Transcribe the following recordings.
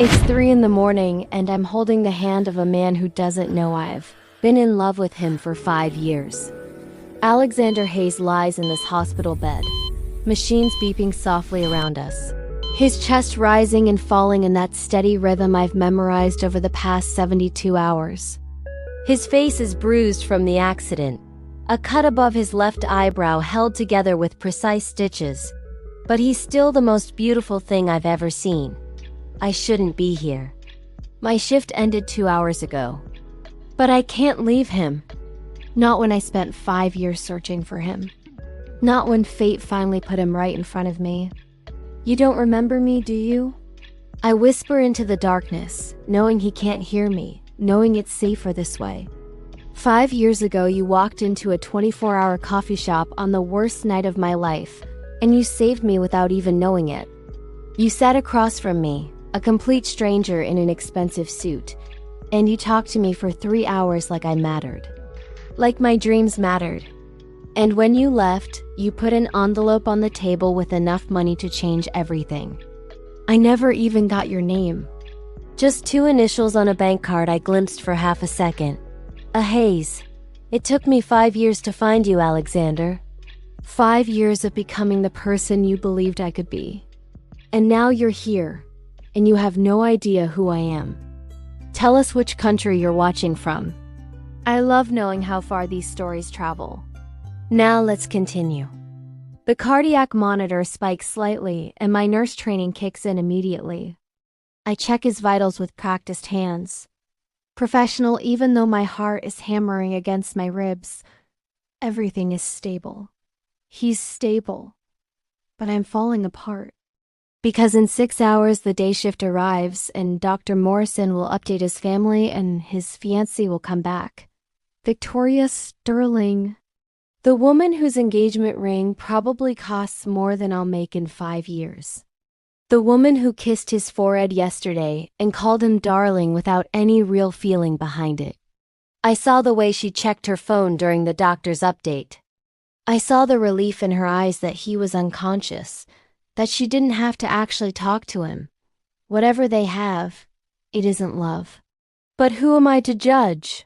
It's 3 in the morning, and I'm holding the hand of a man who doesn't know I've been in love with him for 5 years. Alexander Hayes lies in this hospital bed, machines beeping softly around us. His chest rising and falling in that steady rhythm I've memorized over the past 72 hours. His face is bruised from the accident, a cut above his left eyebrow held together with precise stitches, but he's still the most beautiful thing I've ever seen. I shouldn't be here. My shift ended 2 hours ago. But I can't leave him. Not when I spent 5 years searching for him. Not when fate finally put him right in front of me. You don't remember me, do you? I whisper into the darkness, knowing he can't hear me, knowing it's safer this way. 5 years ago, you walked into a 24-hour coffee shop on the worst night of my life, and you saved me without even knowing it. You sat across from me, a complete stranger in an expensive suit, and you talked to me for 3 hours like I mattered. Like my dreams mattered. And when you left, you put an envelope on the table with enough money to change everything. I never even got your name. Just 2 initials on a bank card I glimpsed for half a second. A Hayes. It took me 5 years to find you, Alexander. 5 years of becoming the person you believed I could be. And now you're here, and you have no idea who I am. Tell us which country you're watching from. I love knowing how far these stories travel. Now let's continue. The cardiac monitor spikes slightly, and my nurse training kicks in immediately. I check his vitals with practiced hands. Professional, even though my heart is hammering against my ribs. Everything is stable. He's stable. But I'm falling apart. Because in 6 hours the day shift arrives, and Dr. Morrison will update his family and his fiancée will come back. Victoria Sterling. The woman whose engagement ring probably costs more than I'll make in 5 years. The woman who kissed his forehead yesterday and called him darling without any real feeling behind it. I saw the way she checked her phone during the doctor's update. I saw the relief in her eyes that he was unconscious, that she didn't have to actually talk to him. Whatever they have, it isn't love. But who am I to judge?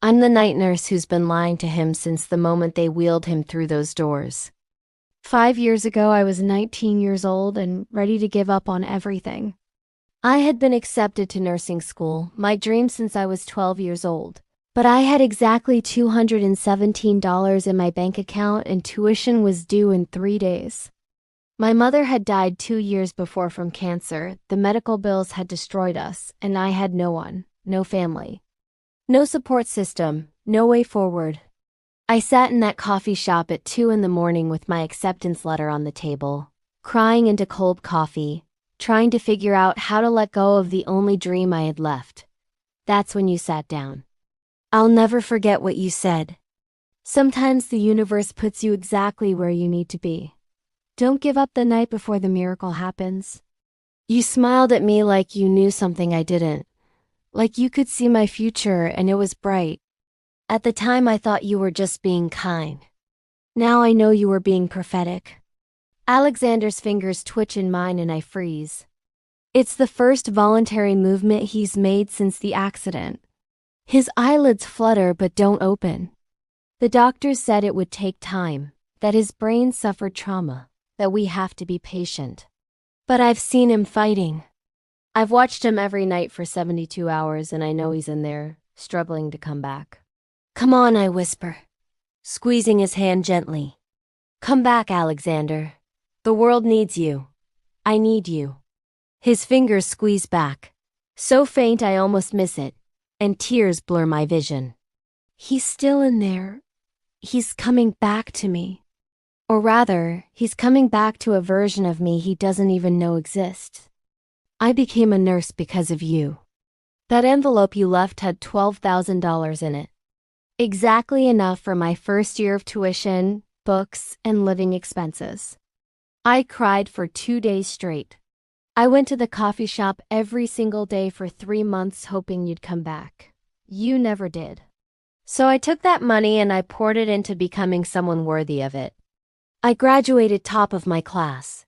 I'm the night nurse who's been lying to him since the moment they wheeled him through those doors. 5 years ago, I was 19 years old and ready to give up on everything. I had been accepted to nursing school, my dream since I was 12 years old. But I had exactly $217 in my bank account and tuition was due in 3 days. My mother had died 2 years before from cancer, the medical bills had destroyed us, and I had no one, no family. No support system, no way forward. I sat in that coffee shop at 2 in the morning with my acceptance letter on the table, crying into cold coffee, trying to figure out how to let go of the only dream I had left. That's when you sat down. I'll never forget what you said. Sometimes the universe puts you exactly where you need to be. Don't give up the night before the miracle happens. You smiled at me like you knew something I didn't. Like you could see my future and it was bright. At the time I thought you were just being kind. Now I know you were being prophetic. Alexander's fingers twitch in mine and I freeze. It's the first voluntary movement he's made since the accident. His eyelids flutter but don't open. The doctors said it would take time, that his brain suffered trauma, that we have to be patient. But I've seen him fighting. I've watched him every night for 72 hours and I know he's in there, struggling to come back. Come on, I whisper, squeezing his hand gently. Come back, Alexander. The world needs you. I need you. His fingers squeeze back, so faint I almost miss it, and tears blur my vision. He's still in there. He's coming back to me. Or rather, he's coming back to a version of me he doesn't even know exists. I became a nurse because of you. That envelope you left had $12,000 in it. Exactly enough for my first year of tuition, books, and living expenses. I cried for 2 days straight. I went to the coffee shop every single day for 3 months hoping you'd come back. You never did. So I took that money and I poured it into becoming someone worthy of it. I graduated top of my class.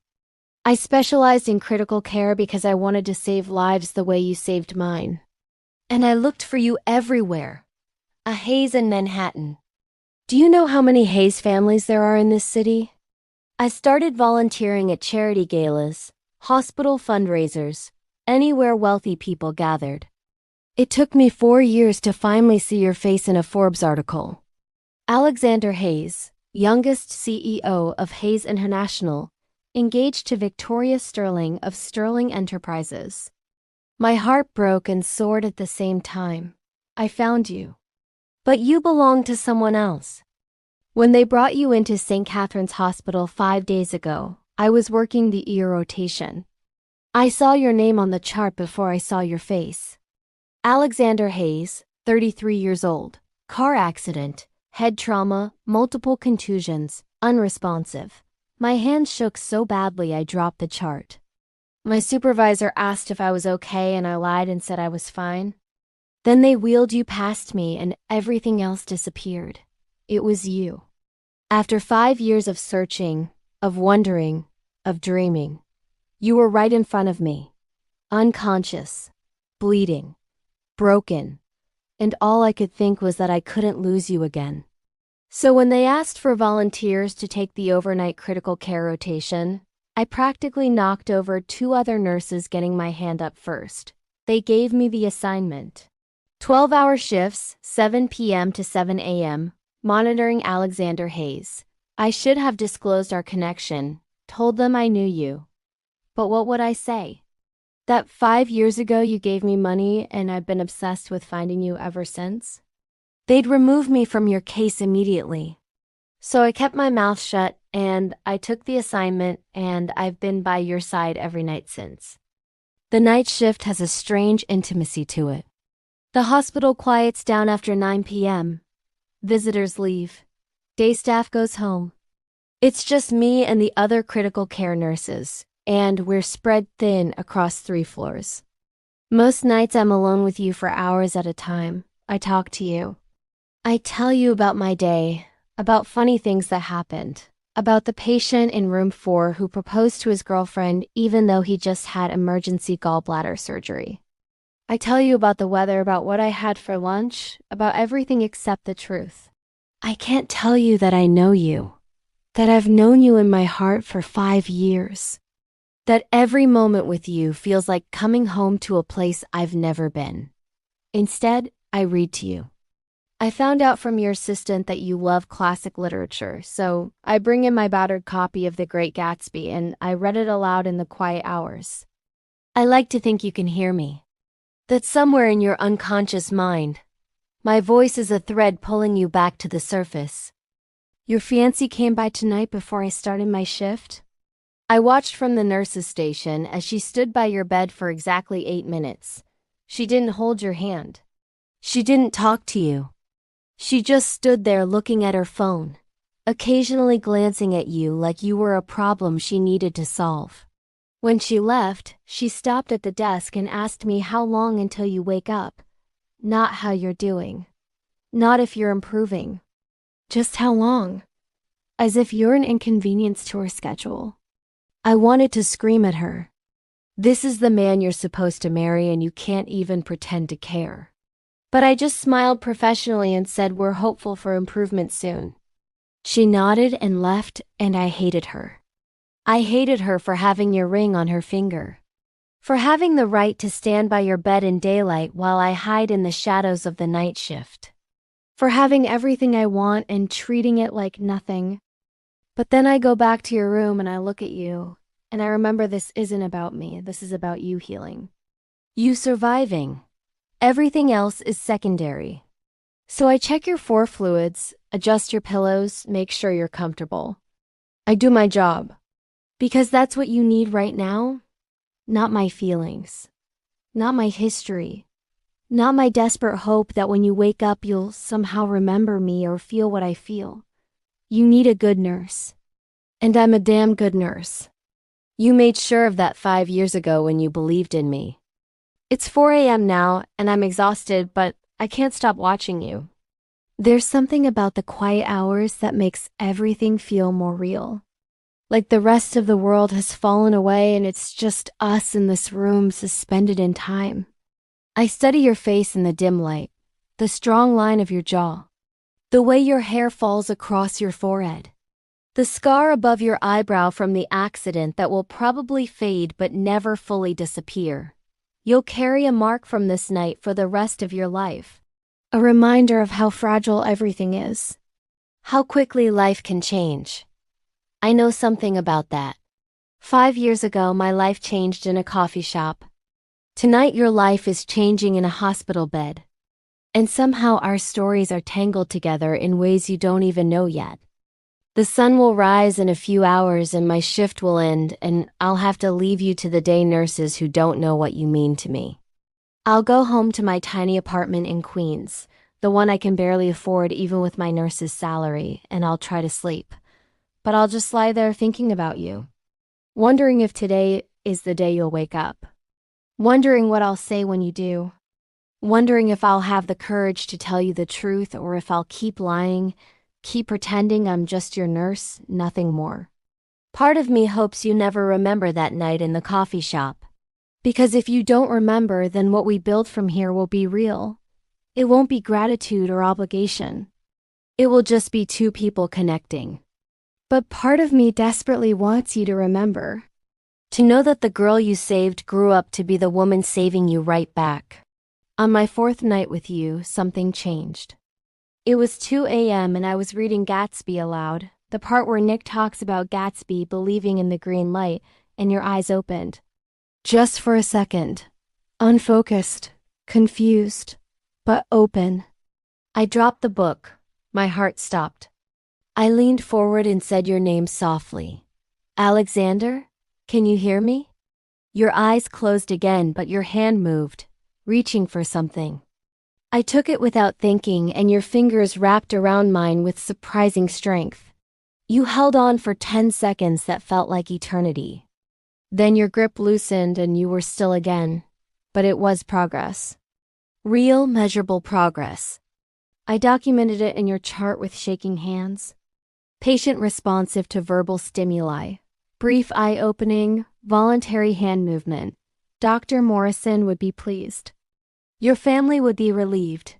I specialized in critical care because I wanted to save lives the way you saved mine. And I looked for you everywhere. A Hayes in Manhattan. Do you know how many Hayes families there are in this city? I started volunteering at charity galas, hospital fundraisers, anywhere wealthy people gathered. It took me 4 years to finally see your face in a Forbes article. Alexander Hayes, youngest CEO of Hayes International, engaged to Victoria Sterling of Sterling Enterprises. My heart broke and soared at the same time. I found you. But you belong to someone else. When they brought you into St. Catherine's Hospital 5 days ago, I was working the ear rotation. I saw your name on the chart before I saw your face. Alexander Hayes, 33 years old, car accident, head trauma, multiple contusions, unresponsive. My hand shook so badly I dropped the chart. My supervisor asked if I was okay and I lied and said I was fine. Then they wheeled you past me and everything else disappeared. It was you. After 5 years of searching, of wondering, of dreaming, you were right in front of me, unconscious, bleeding, broken, and all I could think was that I couldn't lose you again. So when they asked for volunteers to take the overnight critical care rotation, I practically knocked over 2 other nurses getting my hand up first. They gave me the assignment. 12-hour shifts, 7 p.m. to 7 a.m., monitoring Alexander Hayes. I should have disclosed our connection, told them I knew you. But what would I say? That 5 years ago you gave me money and I've been obsessed with finding you ever since? They'd remove me from your case immediately. So I kept my mouth shut and I took the assignment and I've been by your side every night since. The night shift has a strange intimacy to it. The hospital quiets down after 9 p.m. Visitors leave. Day staff goes home. It's just me and the other critical care nurses, and we're spread thin across 3 floors. Most nights I'm alone with you for hours at a time. I talk to you. I tell you about my day, about funny things that happened, about the patient in room 4 who proposed to his girlfriend even though he just had emergency gallbladder surgery. I tell you about the weather, about what I had for lunch, about everything except the truth. I can't tell you that I know you, that I've known you in my heart for 5 years, that every moment with you feels like coming home to a place I've never been. Instead, I read to you. I found out from your assistant that you love classic literature, so I bring in my battered copy of The Great Gatsby and I read it aloud in the quiet hours. I like to think you can hear me. That somewhere in your unconscious mind, my voice is a thread pulling you back to the surface. Your fiancé came by tonight before I started my shift. I watched from the nurse's station as she stood by your bed for exactly 8 minutes. She didn't hold your hand. She didn't talk to you. She just stood there looking at her phone, occasionally glancing at you like you were a problem she needed to solve. When she left, she stopped at the desk and asked me how long until you wake up. Not how you're doing. Not if you're improving. Just how long. As if you're an inconvenience to her schedule. I wanted to scream at her. This is the man you're supposed to marry and you can't even pretend to care. But I just smiled professionally and said we're hopeful for improvement soon. She nodded and left, and I hated her. I hated her for having your ring on her finger. For having the right to stand by your bed in daylight while I hide in the shadows of the night shift. For having everything I want and treating it like nothing. But then I go back to your room and I look at you, and I remember this isn't about me, this is about you healing. You surviving. Everything else is secondary. So I check your 4 fluids, adjust your pillows, make sure you're comfortable. I do my job. Because that's what you need right now. Not my feelings. Not my history. Not my desperate hope that when you wake up you'll somehow remember me or feel what I feel. You need a good nurse. And I'm a damn good nurse. You made sure of that 5 years ago when you believed in me. It's 4 a.m. now and I'm exhausted, but I can't stop watching you. There's something about the quiet hours that makes everything feel more real. Like the rest of the world has fallen away and it's just us in this room suspended in time. I study your face in the dim light, the strong line of your jaw, the way your hair falls across your forehead, the scar above your eyebrow from the accident that will probably fade but never fully disappear. You'll carry a mark from this night for the rest of your life. A reminder of how fragile everything is. How quickly life can change. I know something about that. 5 years ago, my life changed in a coffee shop. Tonight, your life is changing in a hospital bed. And somehow our stories are tangled together in ways you don't even know yet. The sun will rise in a few hours and my shift will end, and I'll have to leave you to the day nurses who don't know what you mean to me. I'll go home to my tiny apartment in Queens, the one I can barely afford even with my nurse's salary, and I'll try to sleep. But I'll just lie there thinking about you. Wondering if today is the day you'll wake up. Wondering what I'll say when you do. Wondering if I'll have the courage to tell you the truth or if I'll keep lying, keep pretending I'm just your nurse, nothing more. Part of me hopes you never remember that night in the coffee shop. Because if you don't remember, then what we build from here will be real. It won't be gratitude or obligation. It will just be two people connecting. But part of me desperately wants you to remember. To know that the girl you saved grew up to be the woman saving you right back. On my 4th night with you, something changed. It was 2 a.m. and I was reading Gatsby aloud, the part where Nick talks about Gatsby believing in the green light, and your eyes opened. Just for a second. Unfocused, confused, but open. I dropped the book. My heart stopped. I leaned forward and said your name softly. Alexander, can you hear me? Your eyes closed again, but your hand moved, reaching for something. I took it without thinking, and your fingers wrapped around mine with surprising strength. You held on for 10 seconds that felt like eternity. Then your grip loosened and you were still again. But it was progress. Real, measurable progress. I documented it in your chart with shaking hands. Patient responsive to verbal stimuli. Brief eye-opening, voluntary hand movement. Dr. Morrison would be pleased. Your family would be relieved.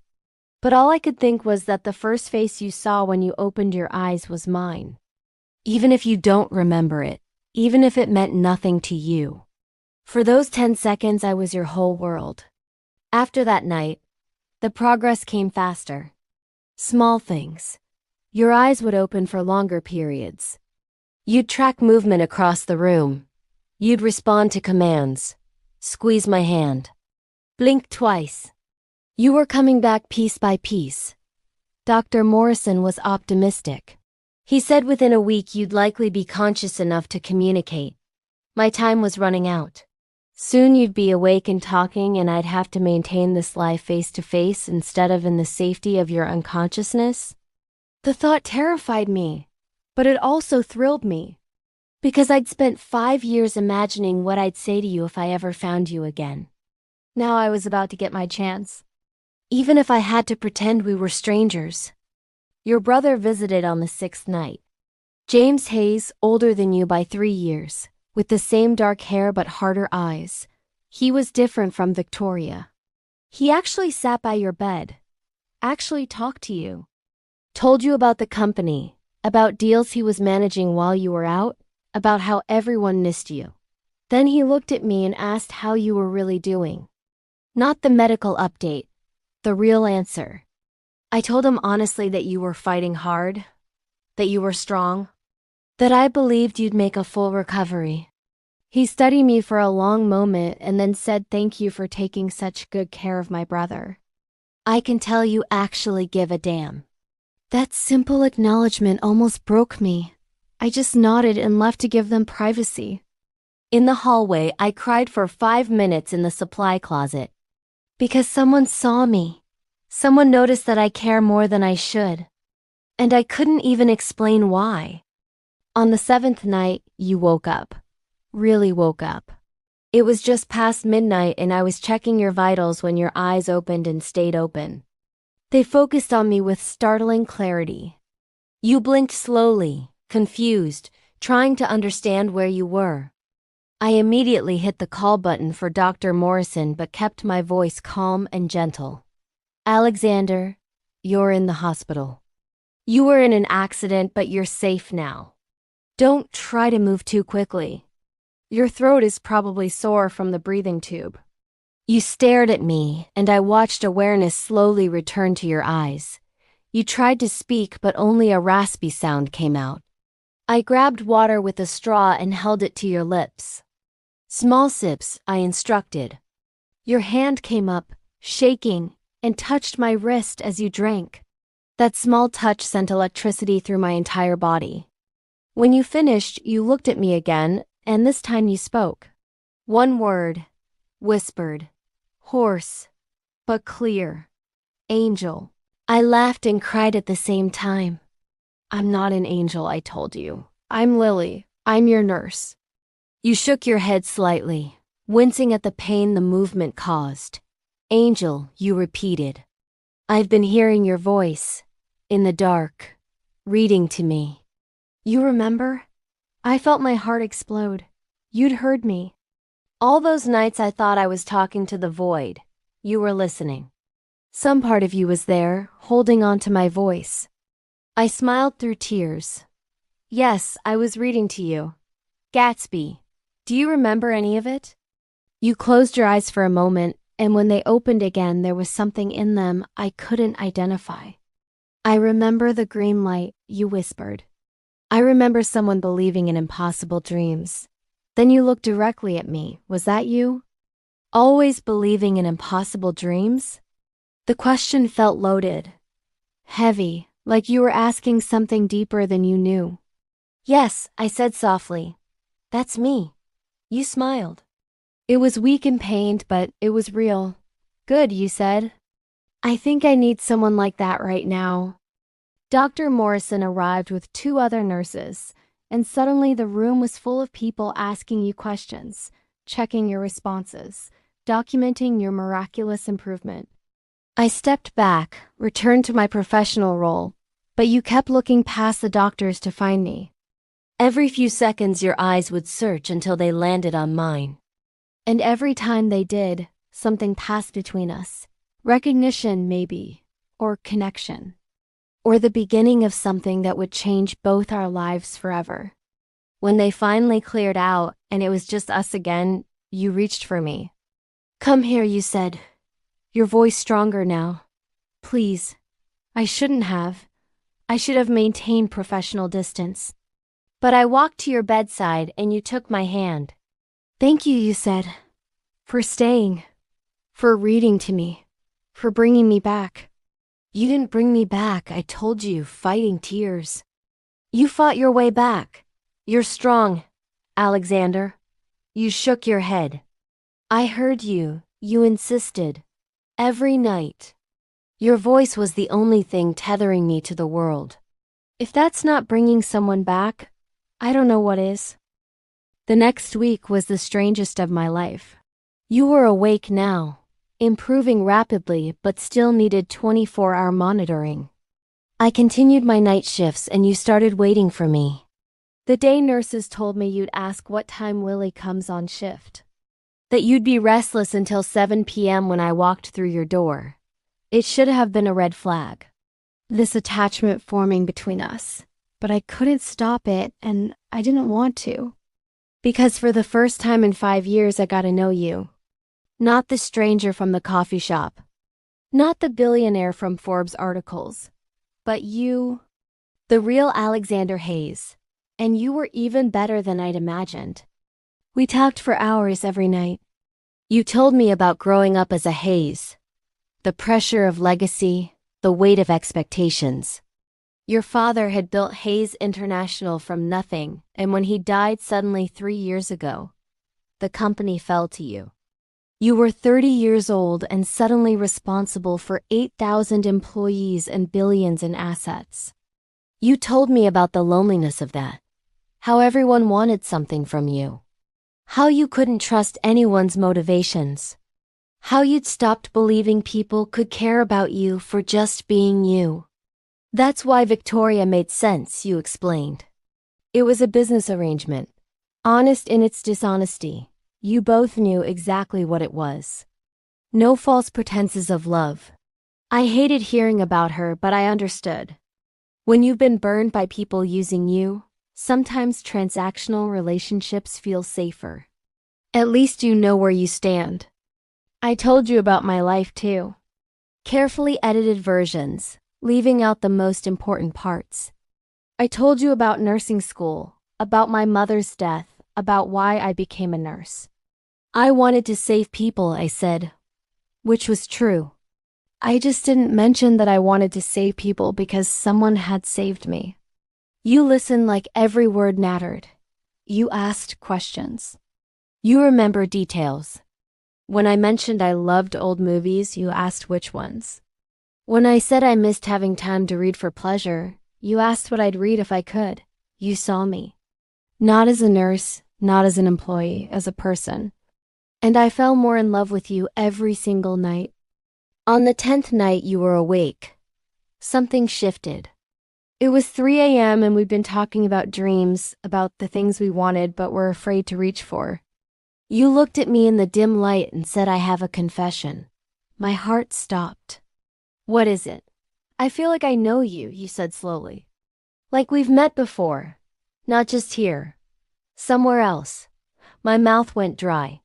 But all I could think was that the first face you saw when you opened your eyes was mine. Even if you don't remember it, even if it meant nothing to you. For those 10 seconds, I was your whole world. After that night, the progress came faster. Small things. Your eyes would open for longer periods. You'd track movement across the room. You'd respond to commands. Squeeze my hand. Blink twice. You were coming back piece by piece. Dr. Morrison was optimistic. He said within a week you'd likely be conscious enough to communicate. My time was running out. Soon you'd be awake and talking, and I'd have to maintain this life face to face instead of in the safety of your unconsciousness. The thought terrified me, but it also thrilled me. Because I'd spent 5 years imagining what I'd say to you if I ever found you again. Now I was about to get my chance. Even if I had to pretend we were strangers. Your brother visited on the 6th night. James Hayes, older than you by 3 years, with the same dark hair but harder eyes. He was different from Victoria. He actually sat by your bed. Actually talked to you. Told you about the company, about deals he was managing while you were out, about how everyone missed you. Then he looked at me and asked how you were really doing. Not the medical update, the real answer. I told him honestly that you were fighting hard, that you were strong, that I believed you'd make a full recovery. He studied me for a long moment and then said thank you for taking such good care of my brother. I can tell you actually give a damn. That simple acknowledgement almost broke me. I just nodded and left to give them privacy. In the hallway, I cried for 5 minutes in the supply closet. Because someone saw me. Someone noticed that I care more than I should. And I couldn't even explain why. On the 7th night, you woke up. Really woke up. It was just past midnight and I was checking your vitals when your eyes opened and stayed open. They focused on me with startling clarity. You blinked slowly, confused, trying to understand where you were. I immediately hit the call button for Dr. Morrison but kept my voice calm and gentle. Alexander, you're in the hospital. You were in an accident, but you're safe now. Don't try to move too quickly. Your throat is probably sore from the breathing tube. You stared at me, and I watched awareness slowly return to your eyes. You tried to speak, but only a raspy sound came out. I grabbed water with a straw and held it to your lips. Small sips, I instructed. Your hand came up, shaking, and touched my wrist as you drank. That small touch sent electricity through my entire body. When you finished, you looked at me again, and this time you spoke. One word, whispered, hoarse, but clear. Angel. I laughed and cried at the same time. I'm not an angel, I told you. I'm Lily. I'm your nurse. You shook your head slightly, wincing at the pain the movement caused. Angel, you repeated. I've been hearing your voice, in the dark, reading to me. You remember? I felt my heart explode. You'd heard me. All those nights I thought I was talking to the void. You were listening. Some part of you was there, holding on to my voice. I smiled through tears. Yes, I was reading to you. Gatsby. Do you remember any of it? You closed your eyes for a moment, and when they opened again, there was something in them I couldn't identify. I remember the green light, you whispered. I remember someone believing in impossible dreams. Then you looked directly at me. Was that you? Always believing in impossible dreams? The question felt loaded. Heavy, like you were asking something deeper than you knew. Yes, I said softly. That's me. You smiled. It was weak and pained, but it was real. Good, you said. I think I need someone like that right now. Dr. Morrison arrived with 2 other nurses, and suddenly the room was full of people asking you questions, checking your responses, documenting your miraculous improvement. I stepped back, returned to my professional role, but you kept looking past the doctors to find me. Every few seconds your eyes would search until they landed on mine. And every time they did, something passed between us. Recognition, maybe, or connection. Or the beginning of something that would change both our lives forever. When they finally cleared out and it was just us again, you reached for me. Come here, you said. Your voice stronger now. Please. I shouldn't have. I should have maintained professional distance. But I walked to your bedside and you took my hand. Thank you, you said. For staying. For reading to me. For bringing me back. You didn't bring me back, I told you, fighting tears. You fought your way back. You're strong, Alexander. You shook your head. I heard you. You insisted. Every night. Your voice was the only thing tethering me to the world. If that's not bringing someone back, I don't know what is. The next week was the strangest of my life. You were awake now, improving rapidly but still needed 24-hour monitoring. I continued my night shifts and you started waiting for me. The day nurses told me you'd ask what time Lily comes on shift. That you'd be restless until 7 p.m. when I walked through your door. It should have been a red flag. This attachment forming between us. But I couldn't stop it, and I didn't want to. Because for the first time in 5 years, I got to know you. Not the stranger from the coffee shop. Not the billionaire from Forbes articles. But you, the real Alexander Hayes. And you were even better than I'd imagined. We talked for hours every night. You told me about growing up as a Hayes. The pressure of legacy, the weight of expectations. Your father had built Hayes International from nothing, and when he died suddenly 3 years ago, the company fell to you. You were 30 years old and suddenly responsible for 8,000 employees and billions in assets. You told me about the loneliness of that, how everyone wanted something from you, how you couldn't trust anyone's motivations, how you'd stopped believing people could care about you for just being you. That's why Victoria made sense, you explained. It was a business arrangement. Honest in its dishonesty. You both knew exactly what it was. No false pretenses of love. I hated hearing about her, but I understood. When you've been burned by people using you, sometimes transactional relationships feel safer. At least you know where you stand. I told you about my life too. Carefully edited versions, leaving out the most important parts. I told you about nursing school, about my mother's death, about why I became a nurse. I wanted to save people, I said, which was true. I just didn't mention that I wanted to save people because someone had saved me. You listened like every word mattered. You asked questions. You remember details. When I mentioned I loved old movies, you asked which ones. When I said I missed having time to read for pleasure, you asked what I'd read if I could. You saw me. Not as a nurse, not as an employee, as a person. And I fell more in love with you every single night. On the 10th night you were awake. Something shifted. It was 3 a.m. and we'd been talking about dreams, about the things we wanted but were afraid to reach for. You looked at me in the dim light and said, I have a confession. My heart stopped. What is it? I feel like I know you, you said slowly. Like we've met before. Not just here. Somewhere else. My mouth went dry.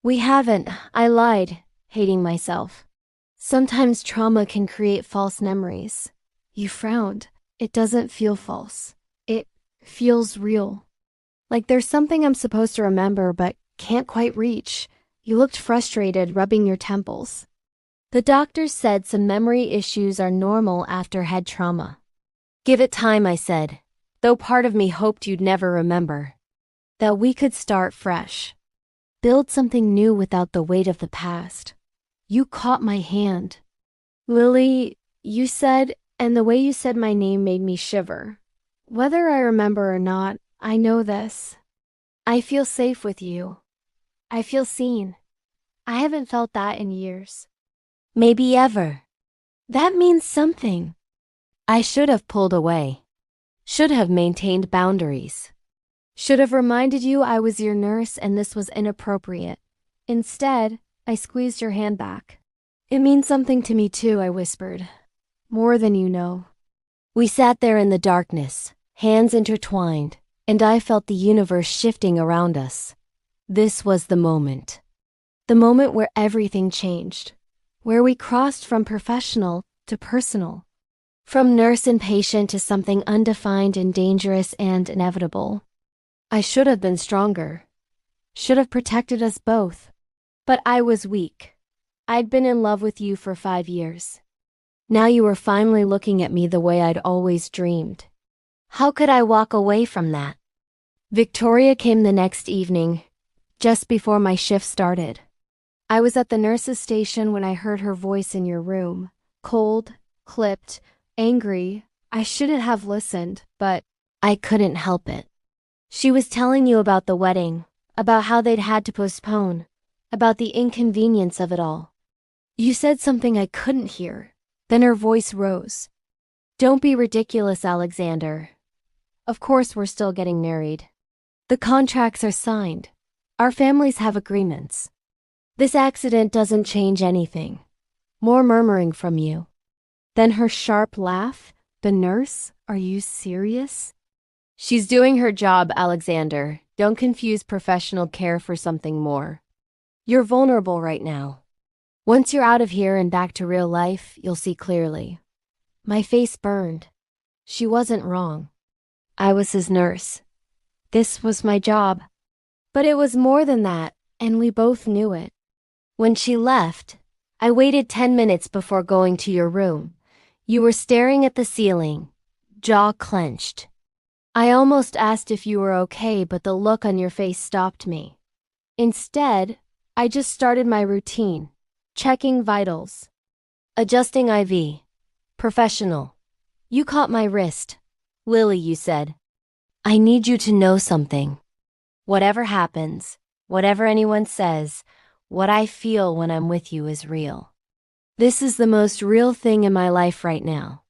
We haven't, I lied, hating myself. Sometimes trauma can create false memories. You frowned. It doesn't feel false. It feels real. Like there's something I'm supposed to remember but can't quite reach. You looked frustrated, rubbing your temples. The doctors said some memory issues are normal after head trauma. Give it time, I said, though part of me hoped you'd never remember. That we could start fresh. Build something new without the weight of the past. You caught my hand. Lily, you said, and the way you said my name made me shiver. Whether I remember or not, I know this. I feel safe with you. I feel seen. I haven't felt that in years. Maybe ever. That means something. I should have pulled away. Should have maintained boundaries. Should have reminded you I was your nurse and this was inappropriate. Instead, I squeezed your hand back. It means something to me too, I whispered. More than you know. We sat there in the darkness, hands intertwined, and I felt the universe shifting around us. This was the moment. The moment where everything changed. Where we crossed from professional to personal. From nurse and patient to something undefined and dangerous and inevitable. I should have been stronger. Should have protected us both. But I was weak. I'd been in love with you for 5 years. Now you were finally looking at me the way I'd always dreamed. How could I walk away from that? Victoria came the next evening, just before my shift started. I was at the nurse's station when I heard her voice in your room. Cold, clipped, angry. I shouldn't have listened, but I couldn't help it. She was telling you about the wedding, about how they'd had to postpone, about the inconvenience of it all. You said something I couldn't hear. Then her voice rose. Don't be ridiculous, Alexander. Of course we're still getting married. The contracts are signed. Our families have agreements. This accident doesn't change anything. More murmuring from you. Then her sharp laugh. The nurse? Are you serious? She's doing her job, Alexander. Don't confuse professional care for something more. You're vulnerable right now. Once you're out of here and back to real life, you'll see clearly. My face burned. She wasn't wrong. I was his nurse. This was my job. But it was more than that, and we both knew it. When she left, I waited 10 minutes before going to your room. You were staring at the ceiling, jaw clenched. I almost asked if you were okay, but the look on your face stopped me. Instead, I just started my routine, checking vitals, adjusting IV, professional. You caught my wrist. Lily, you said, I need you to know something. Whatever happens, whatever anyone says, what I feel when I'm with you is real. This is the most real thing in my life right now.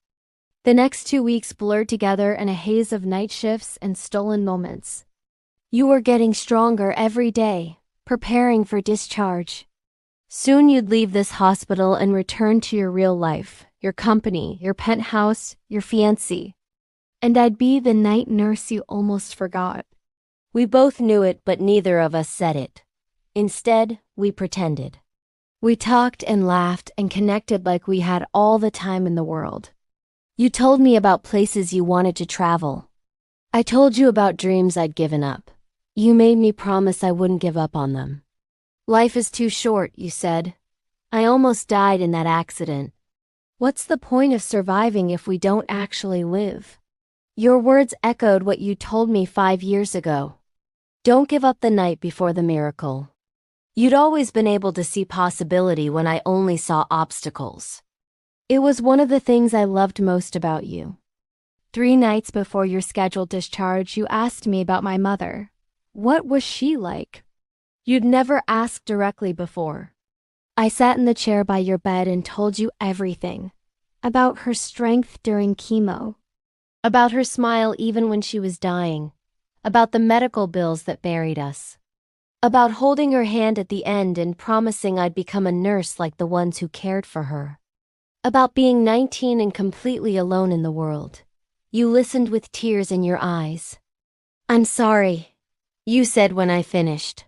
The next 2 weeks blurred together in a haze of night shifts and stolen moments. You were getting stronger every day, preparing for discharge. Soon you'd leave this hospital and return to your real life, your company, your penthouse, your fiancé. And I'd be the night nurse you almost forgot. We both knew it, but neither of us said it. Instead, we pretended. We talked and laughed and connected like we had all the time in the world. You told me about places you wanted to travel. I told you about dreams I'd given up. You made me promise I wouldn't give up on them. Life is too short, you said. I almost died in that accident. What's the point of surviving if we don't actually live? Your words echoed what you told me 5 years ago. Don't give up the night before the miracle. You'd always been able to see possibility when I only saw obstacles. It was one of the things I loved most about you. 3 nights before your scheduled discharge, you asked me about my mother. What was she like? You'd never asked directly before. I sat in the chair by your bed and told you everything. About her strength during chemo. About her smile even when she was dying. About the medical bills that buried us. About holding her hand at the end and promising I'd become a nurse like the ones who cared for her. About being 19 and completely alone in the world. You listened with tears in your eyes. I'm sorry, you said when I finished.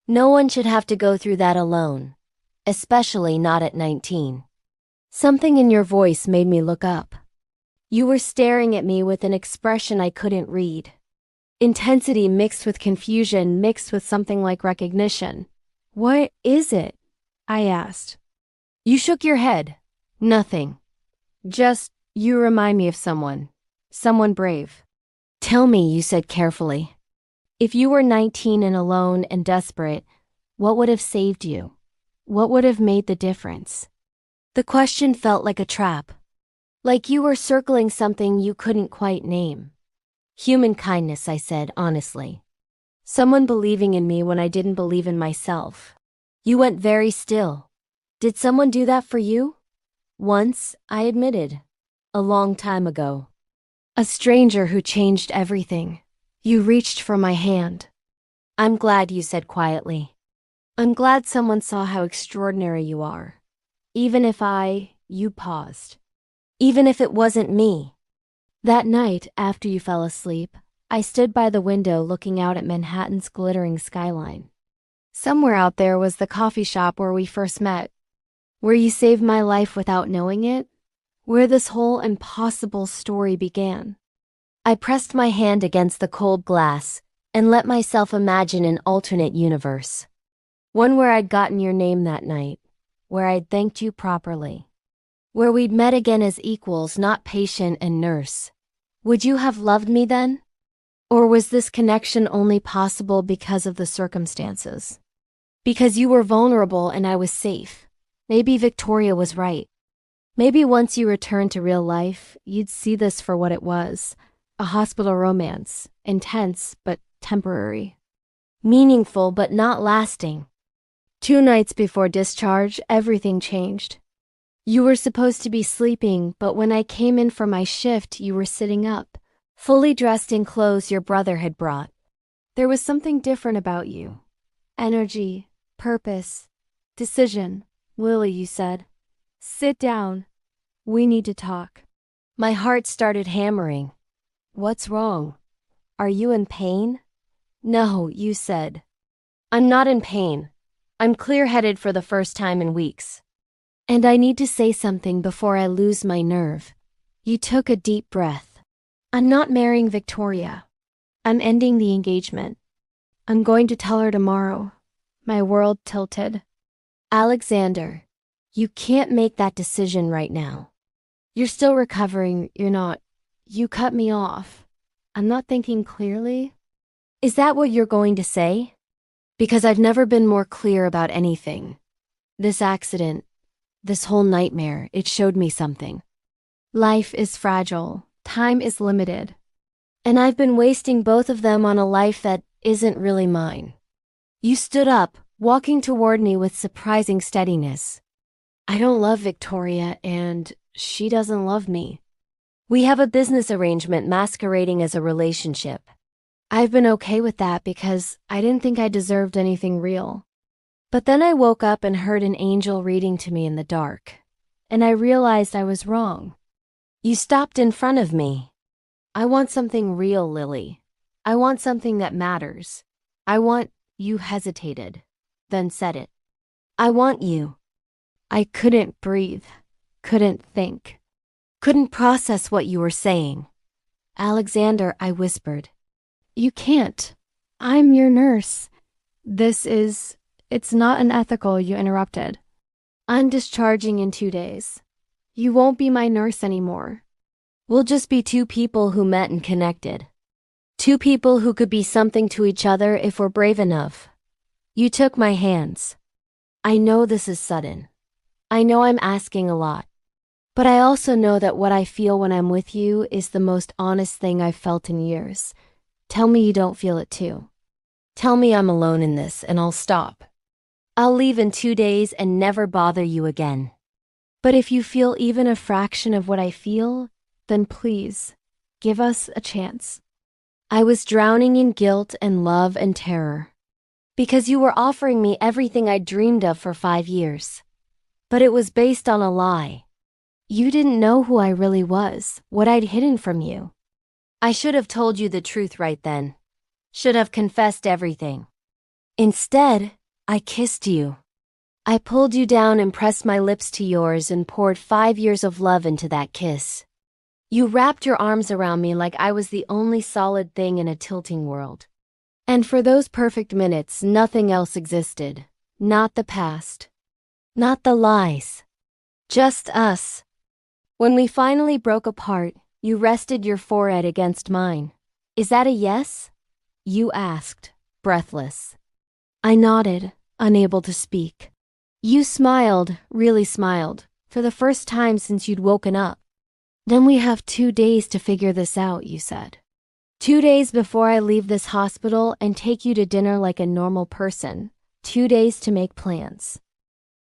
No one should have to go through that alone, especially not at 19. Something in your voice made me look up. You were staring at me with an expression I couldn't read. Intensity mixed with confusion, mixed with something like recognition. What is it? I asked. You shook your head. Nothing. Just, you remind me of someone. Someone brave. Tell me, you said carefully. If you were 19 and alone and desperate, what would have saved you? What would have made the difference? The question felt like a trap. Like you were circling something you couldn't quite name. Human kindness, I said, honestly. Someone believing in me when I didn't believe in myself. You went very still. Did someone do that for you? Once, I admitted. A long time ago. A stranger who changed everything. You reached for my hand. I'm glad, you said quietly. I'm glad someone saw how extraordinary you are. Even if you paused. Even if it wasn't me. That night, after you fell asleep, I stood by the window looking out at Manhattan's glittering skyline. Somewhere out there was the coffee shop where we first met. Where you saved my life without knowing it. Where this whole impossible story began. I pressed my hand against the cold glass and let myself imagine an alternate universe. One where I'd gotten your name that night. Where I'd thanked you properly. Where we'd met again as equals, not patient and nurse. Would you have loved me then? Or was this connection only possible because of the circumstances? Because you were vulnerable and I was safe. Maybe Victoria was right. Maybe once you returned to real life, you'd see this for what it was. A hospital romance. Intense, but temporary. Meaningful, but not lasting. 2 nights before discharge, everything changed. You were supposed to be sleeping, but when I came in for my shift, you were sitting up, fully dressed in clothes your brother had brought. There was something different about you. Energy, purpose, decision. Lily, you said. Sit down. We need to talk. My heart started hammering. What's wrong? Are you in pain? No, you said. I'm not in pain. I'm clear-headed for the first time in weeks. And I need to say something before I lose my nerve. You took a deep breath. I'm not marrying Victoria. I'm ending the engagement. I'm going to tell her tomorrow. My world tilted. Alexander, you can't make that decision right now. You're still recovering, you're not. You cut me off. I'm not thinking clearly. Is that what you're going to say? Because I've never been more clear about anything. This accident, this whole nightmare, it showed me something. Life is fragile. Time is limited. And I've been wasting both of them on a life that isn't really mine. You stood up, walking toward me with surprising steadiness. I don't love Victoria, and she doesn't love me. We have a business arrangement masquerading as a relationship. I've been okay with that because I didn't think I deserved anything real. But then I woke up and heard an angel reading to me in the dark. And I realized I was wrong. You stopped in front of me. I want something real, Lily. I want something that matters. You hesitated, then said it. I want you. I couldn't breathe, couldn't think, couldn't process what you were saying. Alexander, I whispered. You can't. I'm your nurse. It's not unethical, you interrupted. I'm discharging in 2 days. You won't be my nurse anymore. We'll just be two people who met and connected. Two people who could be something to each other if we're brave enough. You took my hands. I know this is sudden. I know I'm asking a lot. But I also know that what I feel when I'm with you is the most honest thing I've felt in years. Tell me you don't feel it too. Tell me I'm alone in this and I'll stop. I'll leave in 2 days and never bother you again. But if you feel even a fraction of what I feel, then please, give us a chance. I was drowning in guilt and love and terror. Because you were offering me everything I'd dreamed of for 5 years. But it was based on a lie. You didn't know who I really was, what I'd hidden from you. I should have told you the truth right then. Should have confessed everything. Instead, I kissed you. I pulled you down and pressed my lips to yours and poured 5 years of love into that kiss. You wrapped your arms around me like I was the only solid thing in a tilting world. And for those perfect minutes, nothing else existed. Not the past. Not the lies. Just us. When we finally broke apart, you rested your forehead against mine. Is that a yes? You asked, breathless. I nodded, unable to speak. You smiled, really smiled, for the first time since you'd woken up. Then we have 2 days to figure this out, you said. 2 days before I leave this hospital and take you to dinner like a normal person. 2 days to make plans.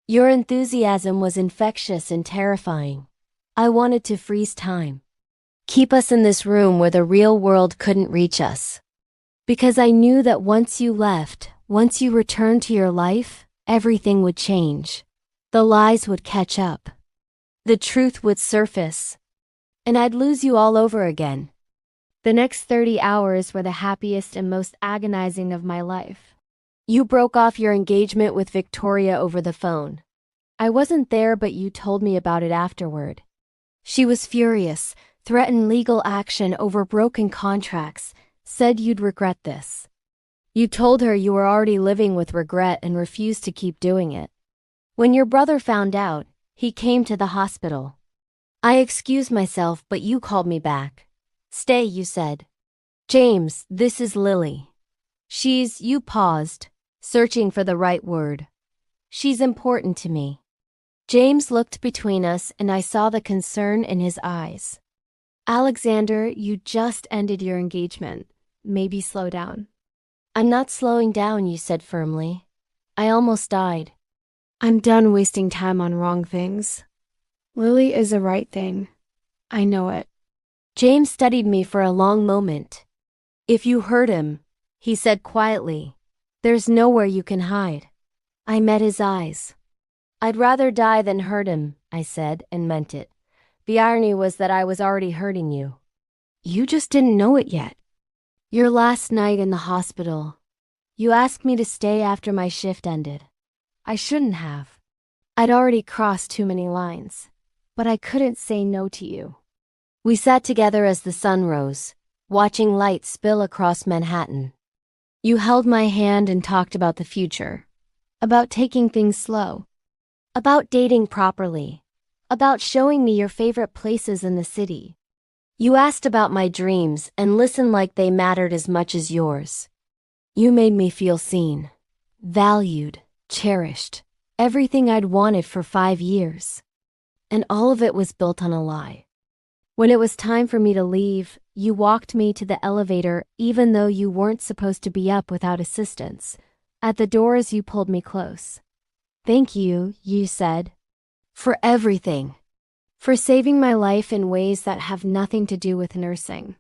Your enthusiasm was infectious and terrifying. I wanted to freeze time. Keep us in this room where the real world couldn't reach us. Because I knew that once you left, once you returned to your life, everything would change. The lies would catch up. The truth would surface. And I'd lose you all over again. The next 30 hours were the happiest and most agonizing of my life. You broke off your engagement with Victoria over the phone. I wasn't there, but you told me about it afterward. She was furious, threatened legal action over broken contracts, said you'd regret this. You told her you were already living with regret and refused to keep doing it. When your brother found out, he came to the hospital. I excused myself, but you called me back. Stay, you said. James, this is Lily. You paused, searching for the right word. She's important to me. James looked between us and I saw the concern in his eyes. Alexander, you just ended your engagement. Maybe slow down. I'm not slowing down, you said firmly. I almost died. I'm done wasting time on wrong things. Lily is the right thing. I know it. James studied me for a long moment. If you hurt him, he said quietly, there's nowhere you can hide. I met his eyes. I'd rather die than hurt him, I said, and meant it. The irony was that I was already hurting you. You just didn't know it yet. Your last night in the hospital. You asked me to stay after my shift ended. I shouldn't have. I'd already crossed too many lines. But I couldn't say no to you. We sat together as the sun rose, watching light spill across Manhattan. You held my hand and talked about the future, about taking things slow, about dating properly, about showing me your favorite places in the city. You asked about my dreams and listened like they mattered as much as yours. You made me feel seen, valued, cherished, everything I'd wanted for 5 years. And all of it was built on a lie. When it was time for me to leave, you walked me to the elevator even though you weren't supposed to be up without assistance. At the doors, you pulled me close. Thank you, you said. For everything. for saving my life in ways that have nothing to do with nursing.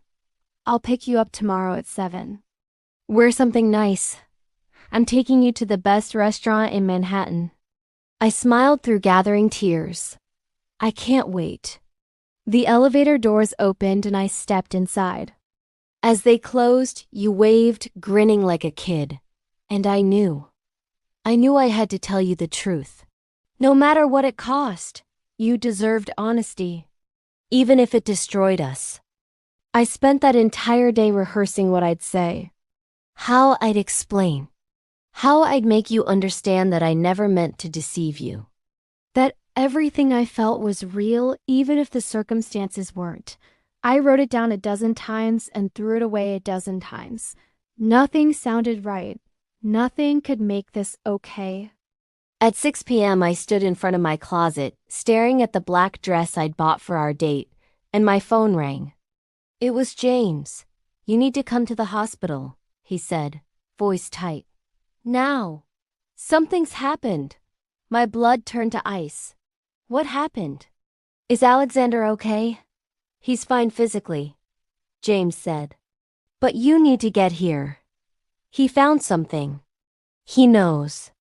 I'll pick you up tomorrow at 7. Wear something nice. I'm taking you to the best restaurant in Manhattan. I smiled through gathering tears. I can't wait. The elevator doors opened and I stepped inside. As they closed, you waved, grinning like a kid. And I knew I had to tell you the truth. No matter what it cost, you deserved honesty, even if it destroyed us. I spent that entire day rehearsing what I'd say, how I'd explain, how I'd make you understand that I never meant to deceive you. That everything I felt was real, even if the circumstances weren't. I wrote it down a dozen times and threw it away a dozen times. Nothing sounded right. Nothing could make this okay. At 6 p.m., I stood in front of my closet, staring at the black dress I'd bought for our date, and my phone rang. It was James. You need to come to the hospital, he said, voice tight. Now. Something's happened. My blood turned to ice. What happened? Is Alexander okay? He's fine physically, James said. But you need to get here. He found something. He knows.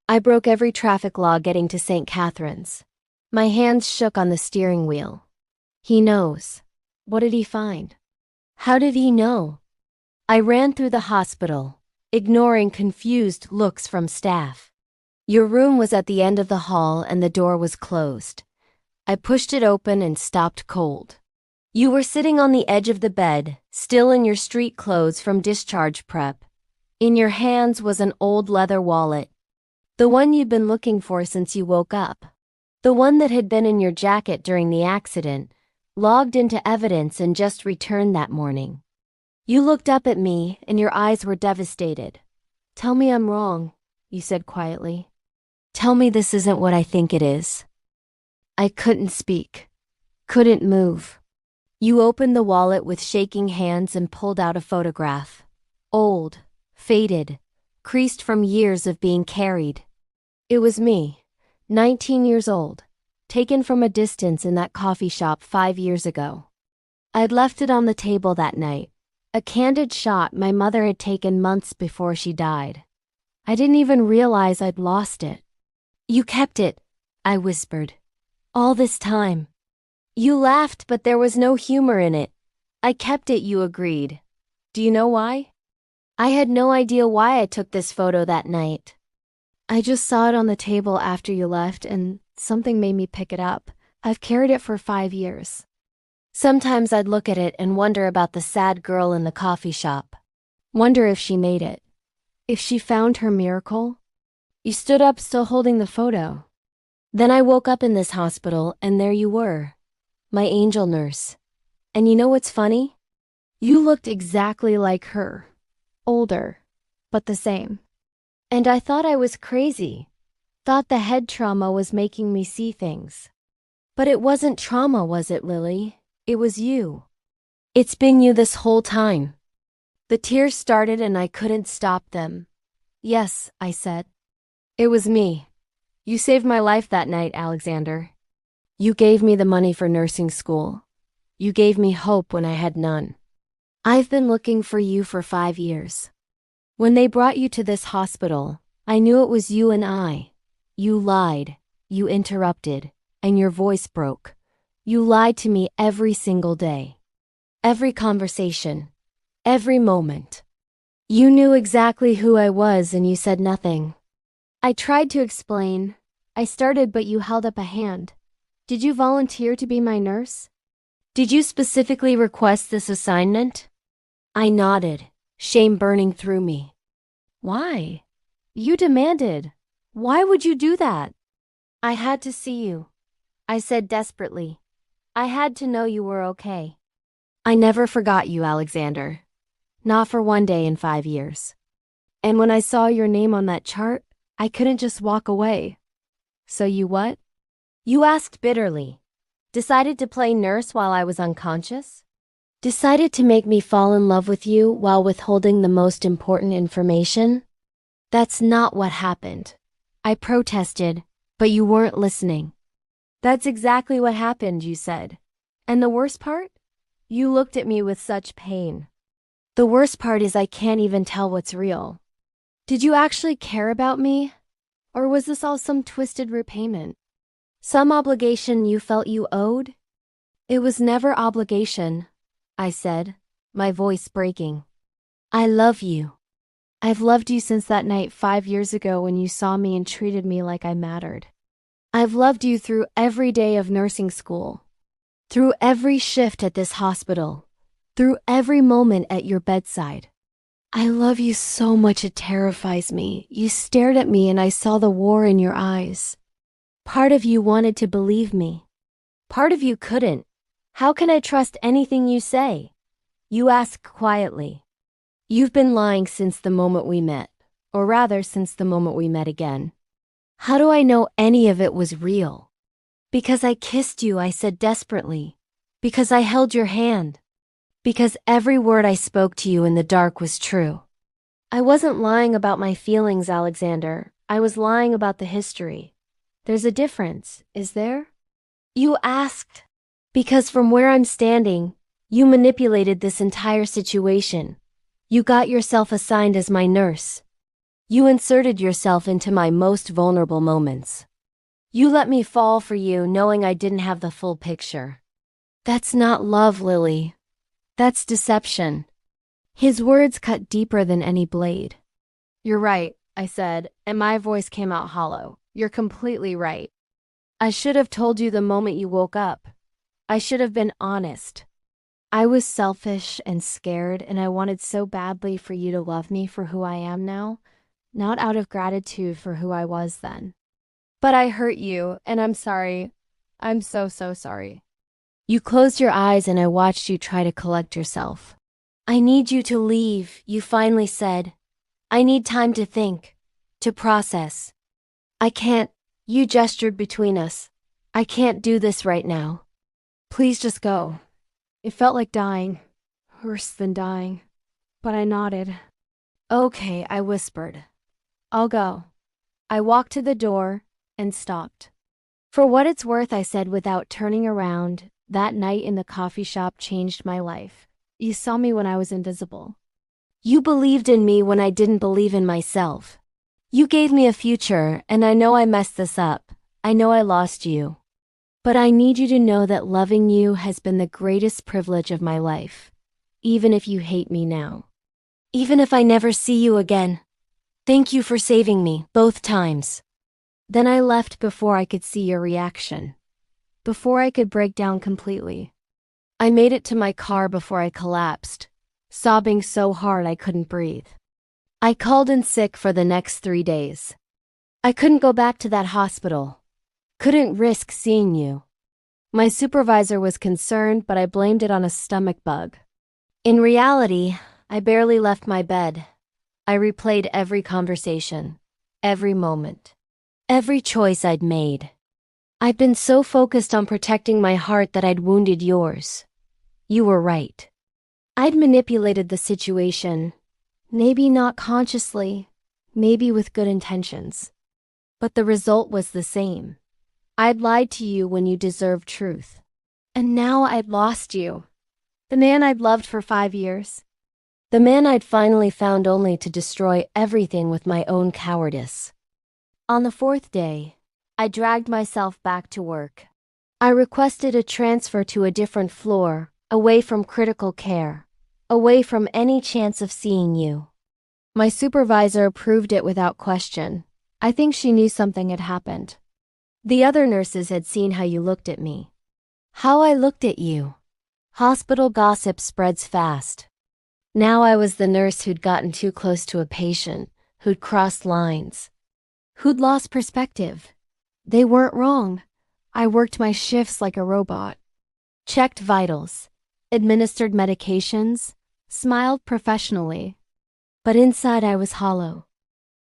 I broke every traffic law getting to St. Catherine's. My hands shook on the steering wheel. He knows. What did he find? How did he know? I ran through the hospital, ignoring confused looks from staff. Your room was at the end of the hall and the door was closed. I pushed it open and stopped cold. You were sitting on the edge of the bed, still in your street clothes from discharge prep. In your hands was an old leather wallet. The one you'd been looking for since you woke up. The one that had been in your jacket during the accident, logged into evidence and just returned that morning. You looked up at me and your eyes were devastated. Tell me I'm wrong, you said quietly. Tell me this isn't what I think it is. I couldn't speak. Couldn't move. You opened the wallet with shaking hands and pulled out a photograph. Old, faded, creased from years of being carried. It was me, 19 years old, taken from a distance in that coffee shop 5 years ago. I'd left it on the table that night, a candid shot my mother had taken months before she died. I didn't even realize I'd lost it. You kept it, I whispered. All this time. You laughed, but there was no humor in it. I kept it, you agreed. Do you know why? I had no idea why I took this photo that night. I just saw it on the table after you left and something made me pick it up. I've carried it for 5 years. Sometimes I'd look at it and wonder about the sad girl in the coffee shop. Wonder if she made it. If she found her miracle. You stood up still holding the photo. Then I woke up in this hospital and there you were. My angel nurse. And you know what's funny? You looked exactly like her. Older, but the same. And I thought I was crazy. Thought the head trauma was making me see things. But it wasn't trauma, was it, Lily? It was you. It's been you this whole time. The tears started and I couldn't stop them. Yes, I said. It was me. You saved my life that night, Alexander. You gave me the money for nursing school. You gave me hope when I had none. I've been looking for you for 5 years. When they brought you to this hospital, I knew it was you and I. You lied, you interrupted, and your voice broke. You lied to me every single day. Every conversation. Every moment. You knew exactly who I was and you said nothing. I tried to explain. I started, but you held up a hand. Did you volunteer to be my nurse? Did you specifically request this assignment? I nodded, shame burning through me. Why? You demanded. Why would you do that? I had to see you, I said desperately. I had to know you were okay. I never forgot you, Alexander. Not for one day in 5 years. And when I saw your name on that chart, I couldn't just walk away. So you what? You asked bitterly. Decided to play nurse while I was unconscious? Decided to make me fall in love with you while withholding the most important information? That's not what happened. I protested, but you weren't listening. That's exactly what happened, you said. And the worst part? You looked at me with such pain. The worst part is I can't even tell what's real. Did you actually care about me? Or was this all some twisted repayment? Some obligation you felt you owed? It was never obligation, I said, my voice breaking. I love you. I've loved you since that night 5 years ago when you saw me and treated me like I mattered. I've loved you through every day of nursing school, through every shift at this hospital, through every moment at your bedside. I love you so much it terrifies me. You stared at me and I saw the war in your eyes. Part of you wanted to believe me. Part of you couldn't. How can I trust anything you say? You ask quietly. You've been lying since the moment we met, or rather since the moment we met again. How do I know any of it was real? Because I kissed you, I said desperately. Because I held your hand. Because every word I spoke to you in the dark was true. I wasn't lying about my feelings, Alexander. I was lying about the history. There's a difference, is there? You asked. Because from where I'm standing, you manipulated this entire situation. You got yourself assigned as my nurse. You inserted yourself into my most vulnerable moments. You let me fall for you knowing I didn't have the full picture. That's not love, Lily. That's deception. His words cut deeper than any blade. You're right, I said, and my voice came out hollow. You're completely right. I should have told you the moment you woke up. I should have been honest. I was selfish and scared, and I wanted so badly for you to love me for who I am now, not out of gratitude for who I was then. But I hurt you, and I'm sorry. I'm so sorry. You closed your eyes and I watched you try to collect yourself. I need you to leave, you finally said. I need time to think, to process. I can't, you gestured between us. I can't do this right now. Please just go. It felt like dying, worse than dying, but I nodded. Okay, I whispered. I'll go. I walked to the door and stopped. For what it's worth, I said without turning around, that night in the coffee shop changed my life. You saw me when I was invisible. You believed in me when I didn't believe in myself. You gave me a future, and I know I messed this up. I know I lost you. But I need you to know that loving you has been the greatest privilege of my life, even if you hate me now. Even if I never see you again. Thank you for saving me, both times. Then I left before I could see your reaction. Before I could break down completely. I made it to my car before I collapsed, sobbing so hard I couldn't breathe. I called in sick for the next 3 days. I couldn't go back to that hospital. Couldn't risk seeing you. My supervisor was concerned, but I blamed it on a stomach bug. In reality, I barely left my bed. I replayed every conversation, every moment, every choice I'd made. I'd been so focused on protecting my heart that I'd wounded yours. You were right. I'd manipulated the situation, maybe not consciously, maybe with good intentions. But the result was the same. I'd lied to you when you deserved truth. And now I'd lost you. The man I'd loved for 5 years. The man I'd finally found only to destroy everything with my own cowardice. On the 4th day, I dragged myself back to work. I requested a transfer to a different floor, away from critical care, away from any chance of seeing you. My supervisor approved it without question. I think she knew something had happened. The other nurses had seen how you looked at me. How I looked at you. Hospital gossip spreads fast. Now I was the nurse who'd gotten too close to a patient, who'd crossed lines, who'd lost perspective. They weren't wrong. I worked my shifts like a robot. Checked vitals, administered medications, smiled professionally. But inside I was hollow.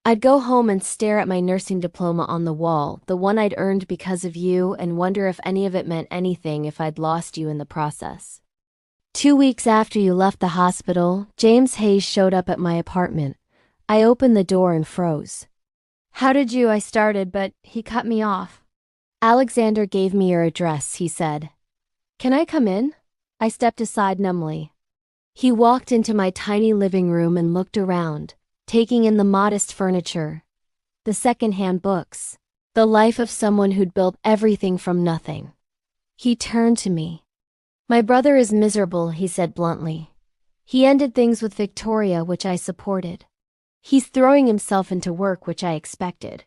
I'd go home and stare at my nursing diploma on the wall, the one I'd earned because of you, and wonder if any of it meant anything if I'd lost you in the process. 2 weeks after you left the hospital, James Hayes showed up at my apartment. I opened the door and froze. How did you? I started, but he cut me off. Alexander gave me your address, he said. Can I come in? I stepped aside numbly. He walked into my tiny living room and looked around, taking in the modest furniture, the second-hand books, the life of someone who'd built everything from nothing. He turned to me. My brother is miserable, he said bluntly. He ended things with Victoria, which I supported. He's throwing himself into work, which I expected.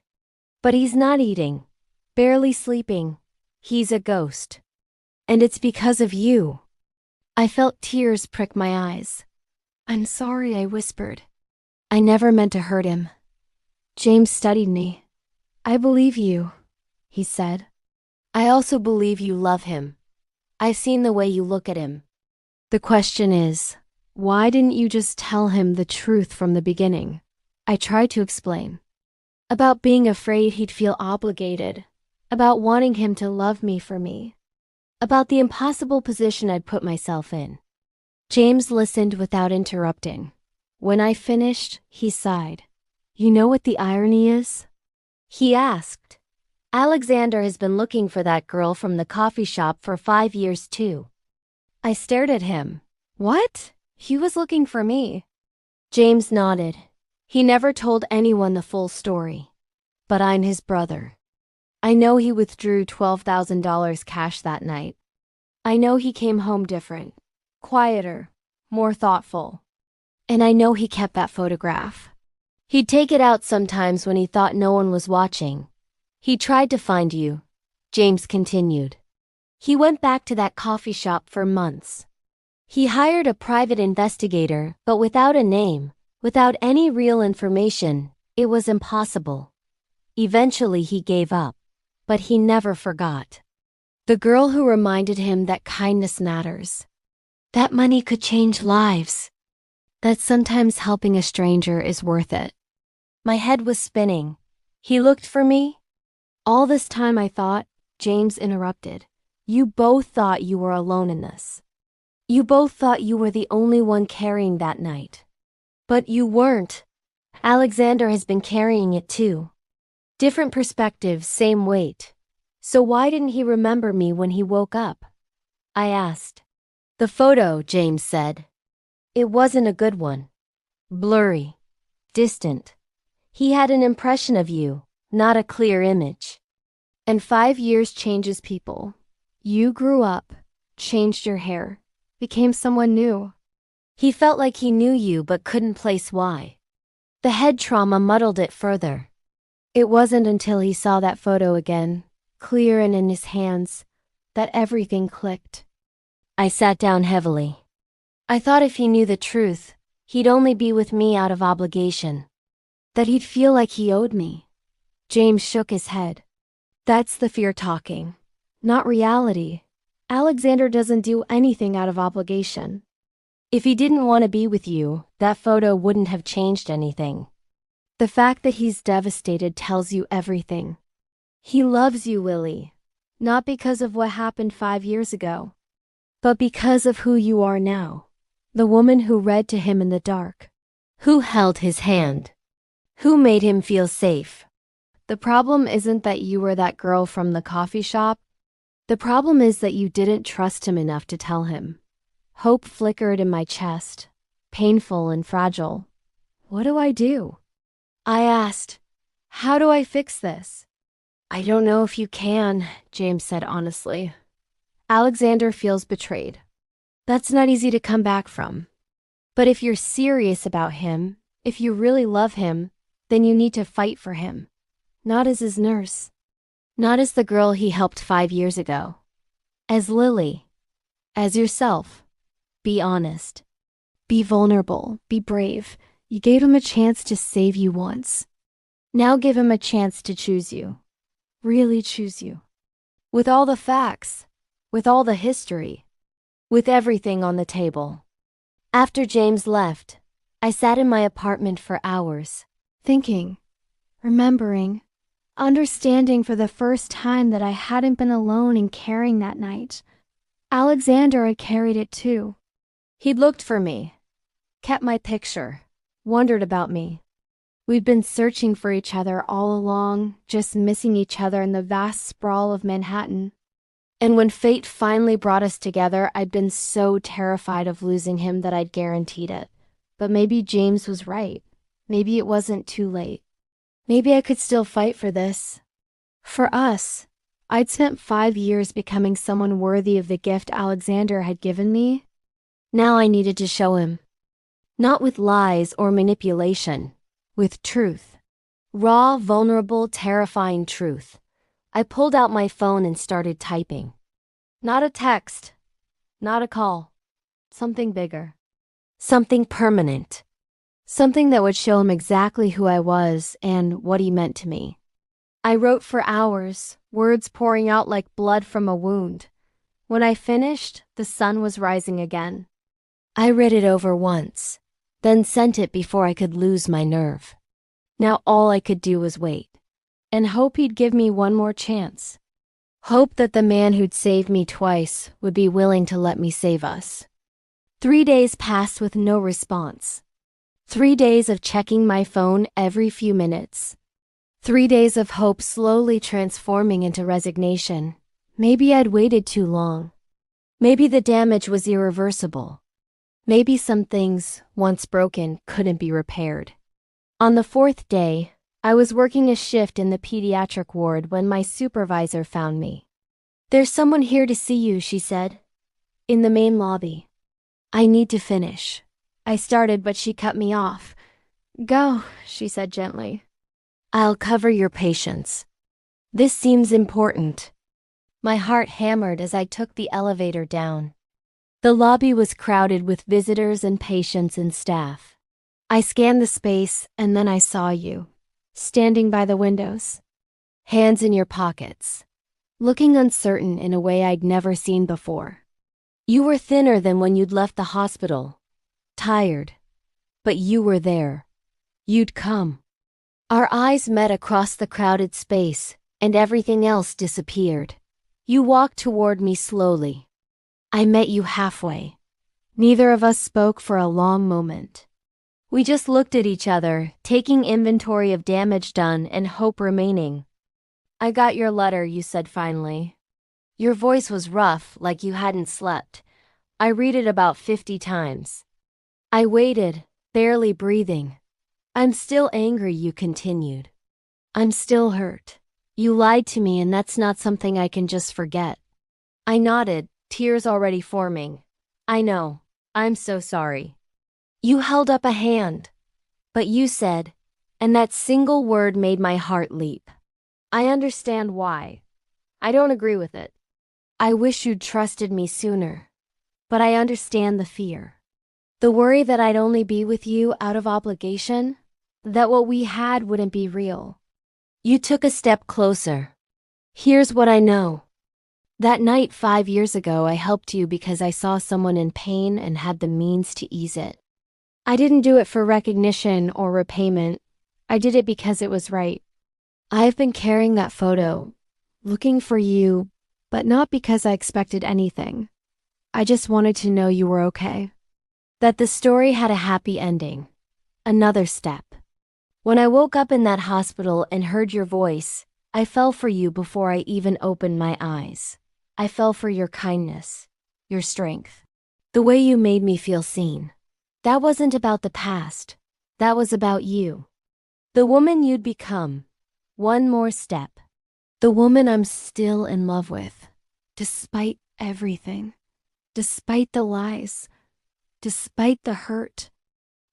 But he's not eating, barely sleeping. He's a ghost. And it's because of you. I felt tears prick my eyes. I'm sorry, I whispered. I never meant to hurt him. James studied me. I believe you, he said. I also believe you love him. I've seen the way you look at him. The question is, why didn't you just tell him the truth from the beginning? I tried to explain. About being afraid he'd feel obligated. About wanting him to love me for me. About the impossible position I'd put myself in. James listened without interrupting. When I finished, he sighed. You know what the irony is? He asked. Alexander has been looking for that girl from the coffee shop for 5 years too. I stared at him. What? He was looking for me. James nodded. He never told anyone the full story. But I'm his brother. I know he withdrew $12,000 cash that night. I know he came home different, quieter, more thoughtful. And I know he kept that photograph. He'd take it out sometimes when he thought no one was watching. He tried to find you, James continued. He went back to that coffee shop for months. He hired a private investigator, but without a name, without any real information, it was impossible. Eventually he gave up, but he never forgot. The girl who reminded him that kindness matters. That money could change lives. That sometimes helping a stranger is worth it. My head was spinning. He looked for me. All this time I thought, James interrupted. You both thought you were alone in this. You both thought you were the only one carrying that night. But you weren't. Alexander has been carrying it too. Different perspectives, same weight. So why didn't he remember me when he woke up? I asked. The photo, James said. It wasn't a good one. Blurry. Distant. He had an impression of you, not a clear image. And 5 years changes people. You grew up, changed your hair, became someone new. He felt like he knew you but couldn't place why. The head trauma muddled it further. It wasn't until he saw that photo again, clear and in his hands, that everything clicked. I sat down heavily. I thought if he knew the truth, he'd only be with me out of obligation. That he'd feel like he owed me. James shook his head. That's the fear talking, not reality. Alexander doesn't do anything out of obligation. If he didn't want to be with you, that photo wouldn't have changed anything. The fact that he's devastated tells you everything. He loves you, Lily, not because of what happened 5 years ago, but because of who you are now. The woman who read to him in the dark, who held his hand, who made him feel safe. The problem isn't that you were that girl from the coffee shop. The problem is that you didn't trust him enough to tell him. Hope flickered in my chest, painful and fragile. What do I do? I asked, how do I fix this? I don't know if you can, James said honestly. Alexander feels betrayed. That's not easy to come back from. But if you're serious about him, if you really love him, then you need to fight for him. Not as his nurse. Not as the girl he helped 5 years ago. As Lily. As yourself. Be honest. Be vulnerable. Be brave. You gave him a chance to save you once. Now give him a chance to choose you. Really choose you. With all the facts. With all the history. With everything on the table. After James left, I sat in my apartment for hours, thinking, remembering, understanding for the first time that I hadn't been alone in carrying that night. Alexander had carried it too. He'd looked for me, kept my picture, wondered about me. We'd been searching for each other all along, just missing each other in the vast sprawl of Manhattan. And when fate finally brought us together, I'd been so terrified of losing him that I'd guaranteed it. But maybe James was right. Maybe it wasn't too late. Maybe I could still fight for this. For us. I'd spent 5 years becoming someone worthy of the gift Alexander had given me. Now I needed to show him. Not with lies or manipulation, with truth. Raw, vulnerable, terrifying truth. I pulled out my phone and started typing. Not a text, not a call. Something bigger. Something permanent. Something that would show him exactly who I was and what he meant to me. I wrote for hours, words pouring out like blood from a wound. When I finished, the sun was rising again. I read it over once, then sent it before I could lose my nerve. Now all I could do was wait, and hope he'd give me one more chance. Hope that the man who'd saved me twice would be willing to let me save us. 3 days passed with no response. 3 days of checking my phone every few minutes. 3 days of hope slowly transforming into resignation. Maybe I'd waited too long. Maybe the damage was irreversible. Maybe some things, once broken, couldn't be repaired. On the 4th day, I was working a shift in the pediatric ward when my supervisor found me. "There's someone here to see you," she said. "In the main lobby." "I need to finish." I started, but she cut me off. "Go," she said gently. "I'll cover your patients. This seems important." My heart hammered as I took the elevator down. The lobby was crowded with visitors and patients and staff. I scanned the space, and then I saw you, standing by the windows, hands in your pockets, looking uncertain in a way I'd never seen before. You were thinner than when you'd left the hospital, tired, but you were there. You'd come. Our eyes met across the crowded space, and everything else disappeared. You walked toward me slowly. I met you halfway. Neither of us spoke for a long moment. We just looked at each other, taking inventory of damage done and hope remaining. "I got your letter," you said finally. Your voice was rough, like you hadn't slept. "I read it about 50 times. I waited, barely breathing. "I'm still angry," you continued. "I'm still hurt. You lied to me, and that's not something I can just forget." I nodded, tears already forming. "I know. I'm so sorry." You held up a hand. But you said, and that single word made my heart leap, "I understand why. I don't agree with it. I wish you'd trusted me sooner. But I understand the fear. The worry that I'd only be with you out of obligation, that what we had wouldn't be real." You took a step closer. "Here's what I know. That night 5 years ago, I helped you because I saw someone in pain and had the means to ease it. I didn't do it for recognition or repayment. I did it because it was right. I've been carrying that photo, looking for you, but not because I expected anything. I just wanted to know you were okay. That the story had a happy ending. Another step. When I woke up in that hospital and heard your voice, I fell for you before I even opened my eyes. I fell for your kindness, your strength, the way you made me feel seen. That wasn't about the past. That was about you. The woman you'd become. One more step. The woman I'm still in love with, despite everything, despite the lies, despite the hurt.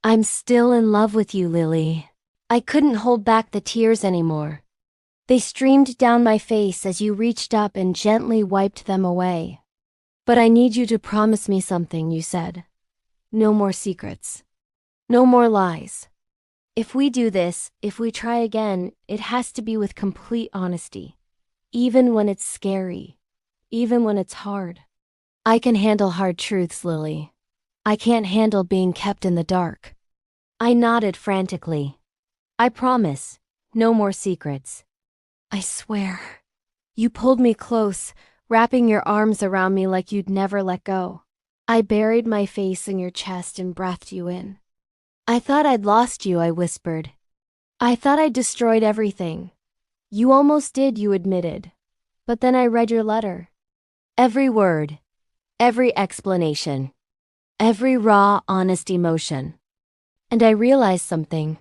I'm still in love with you, Lily. I couldn't hold back the tears anymore. They streamed down my face as you reached up and gently wiped them away. "But I need you to promise me something," you said. "No more secrets. No more lies. If we do this, if we try again, it has to be with complete honesty. Even when it's scary. Even when it's hard. I can handle hard truths, Lily. I can't handle being kept in the dark." I nodded frantically. "I promise. No more secrets." "I swear." You pulled me close, wrapping your arms around me like you'd never let go. I buried my face in your chest and breathed you in. "I thought I'd lost you," I whispered. I thought I destroyed everything. You almost did, you admitted. But then I read your letter. Every word, every explanation, every raw, honest emotion. And I realized something.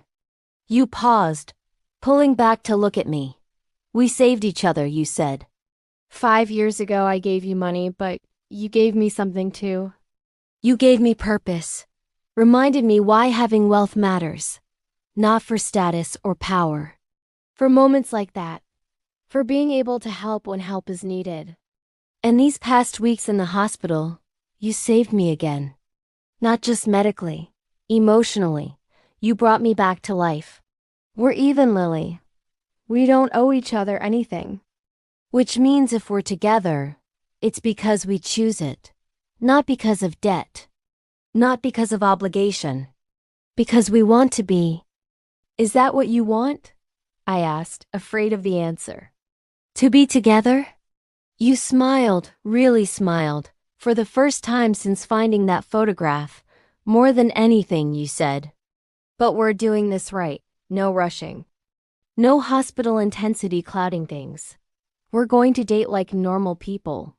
You paused, pulling back to look at me. We saved each other, you said. 5 years ago I gave you money, but you gave me something too. You gave me purpose, reminded me why having wealth matters, not for status or power. For moments like that, for being able to help when help is needed. And these past weeks in the hospital, you saved me again. Not just medically, emotionally, you brought me back to life. We're even, Lily. We don't owe each other anything. Which means if we're together, it's because we choose it. Not because of debt. Not because of obligation. Because we want to be. Is that what you want? I asked, afraid of the answer. To be together? You smiled, really smiled, for the first time since finding that photograph. More than anything, you said. But we're doing this right, no rushing. No hospital intensity clouding things. We're going to date like normal people.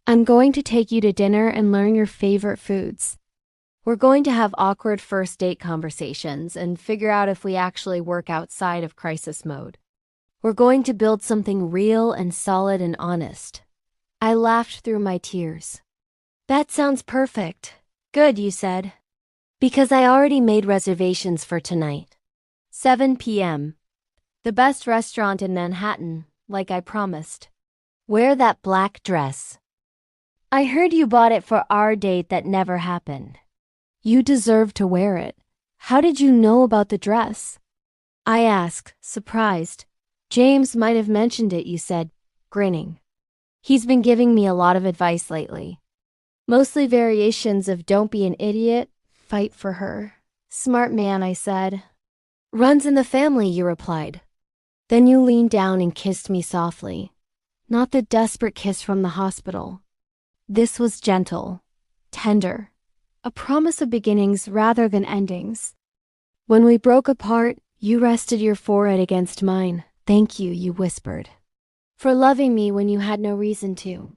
I'm going to take you to dinner and learn your favorite foods. We're going to have awkward first date conversations and figure out if we actually work outside of crisis mode. We're going to build something real and solid and honest. I laughed through my tears. That sounds perfect. Good, you said. Because I already made reservations for tonight. 7 p.m. The best restaurant in Manhattan, like I promised. Wear that black dress. I heard you bought it for our date that never happened. You deserve to wear it. How did you know about the dress? I asked, surprised. James might have mentioned it, you said, grinning. He's been giving me a lot of advice lately. Mostly variations of don't be an idiot, fight for her. Smart man, I said. Runs in the family, you replied. Then you leaned down and kissed me softly. Not the desperate kiss from the hospital. This was gentle, tender, a promise of beginnings rather than endings. When we broke apart, you rested your forehead against mine. Thank you, you whispered. For loving me when you had no reason to.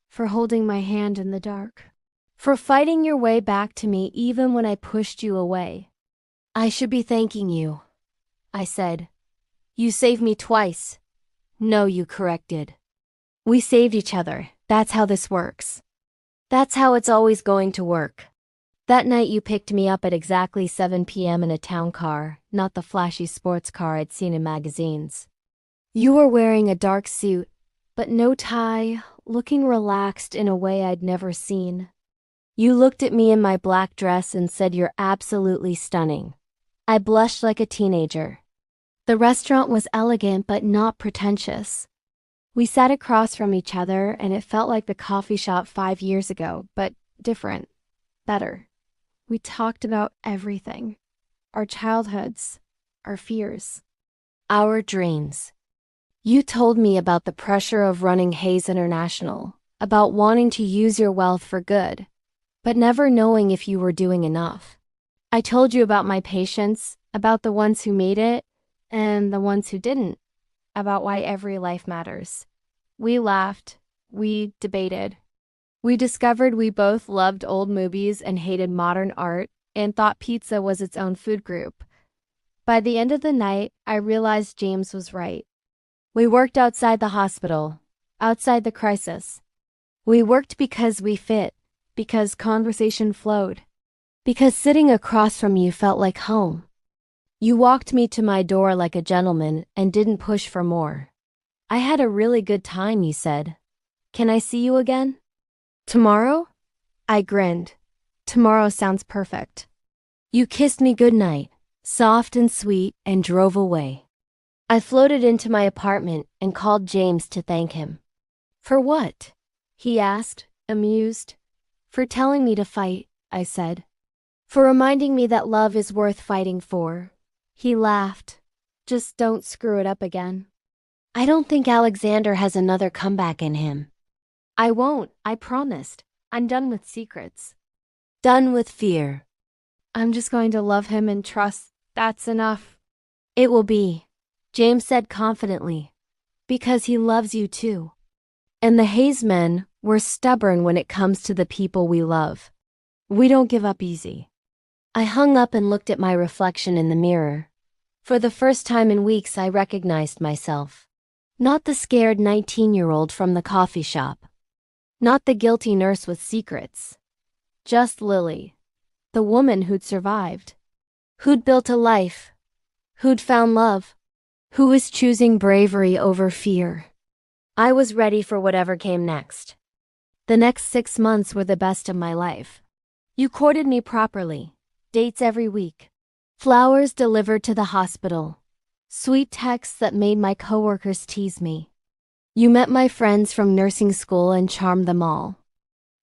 For holding my hand in the dark. For fighting your way back to me even when I pushed you away. I should be thanking you, I said. You saved me twice. No, you corrected. We saved each other. That's how this works. That's how it's always going to work. That night you picked me up at exactly 7 p.m. in a town car, not the flashy sports car I'd seen in magazines. You were wearing a dark suit, but no tie, looking relaxed in a way I'd never seen. You looked at me in my black dress and said you're absolutely stunning. I blushed like a teenager. The restaurant was elegant but not pretentious. We sat across from each other and it felt like the coffee shop 5 years ago, but different, better. We talked about everything. Our childhoods, our fears, our dreams. You told me about the pressure of running Hayes International, about wanting to use your wealth for good, but never knowing if you were doing enough. I told you about my patients, about the ones who made it, and the ones who didn't, about why every life matters. We laughed. We debated. We discovered we both loved old movies and hated modern art and thought pizza was its own food group. By the end of the night, I realized James was right. We worked outside the hospital, outside the crisis. We worked because we fit, because conversation flowed, because sitting across from you felt like home. You walked me to my door like a gentleman and didn't push for more. I had a really good time, you said. Can I see you again? Tomorrow? I grinned. Tomorrow sounds perfect. You kissed me goodnight, soft and sweet, and drove away. I floated into my apartment and called James to thank him. For what? He asked, amused. For telling me to fight, I said. For reminding me that love is worth fighting for. He laughed. Just don't screw it up again. I don't think Alexander has another comeback in him. I won't, I promised. I'm done with secrets. Done with fear. I'm just going to love him and trust that's enough. It will be, James said confidently, because he loves you too. And the Hayes men, we're stubborn when it comes to the people we love. We don't give up easy. I hung up and looked at my reflection in the mirror. For the first time in weeks, I recognized myself. Not the scared 19-year-old from the coffee shop. Not the guilty nurse with secrets. Just Lily. The woman who'd survived. Who'd built a life. Who'd found love. Who was choosing bravery over fear. I was ready for whatever came next. The next 6 months were the best of my life. You courted me properly. Dates every week. Flowers delivered to the hospital. Sweet texts that made my coworkers tease me. You met my friends from nursing school and charmed them all.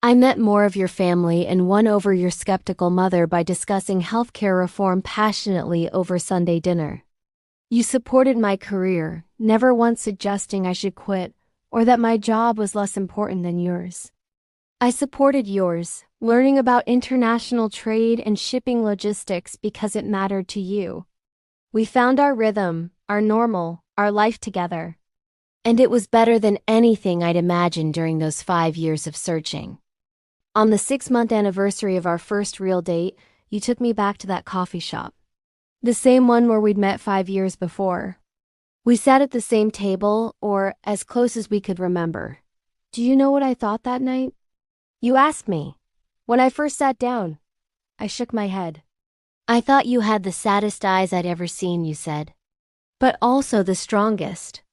I met more of your family and won over your skeptical mother by discussing healthcare reform passionately over Sunday dinner. You supported my career, never once suggesting I should quit or that my job was less important than yours. I supported yours, learning about international trade and shipping logistics because it mattered to you. We found our rhythm, our normal, our life together. And it was better than anything I'd imagined during those 5 years of searching. On the 6-month anniversary of our first real date, you took me back to that coffee shop. The same one where we'd met 5 years before. We sat at the same table, or as close as we could remember. Do you know what I thought that night? You asked me. When I first sat down, I shook my head. I thought you had the saddest eyes I'd ever seen, you said. But also the strongest.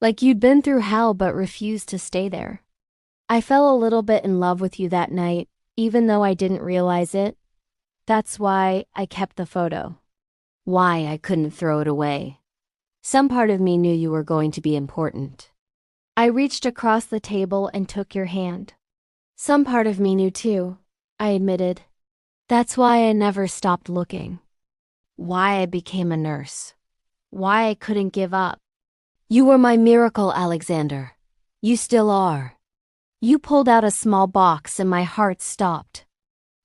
Like you'd been through hell but refused to stay there. I fell a little bit in love with you that night, even though I didn't realize it. That's why I kept the photo. Why I couldn't throw it away. Some part of me knew you were going to be important. I reached across the table and took your hand. Some part of me knew too, I admitted. That's why I never stopped looking. Why I became a nurse. Why I couldn't give up. You were my miracle, Alexander. You still are. You pulled out a small box and my heart stopped.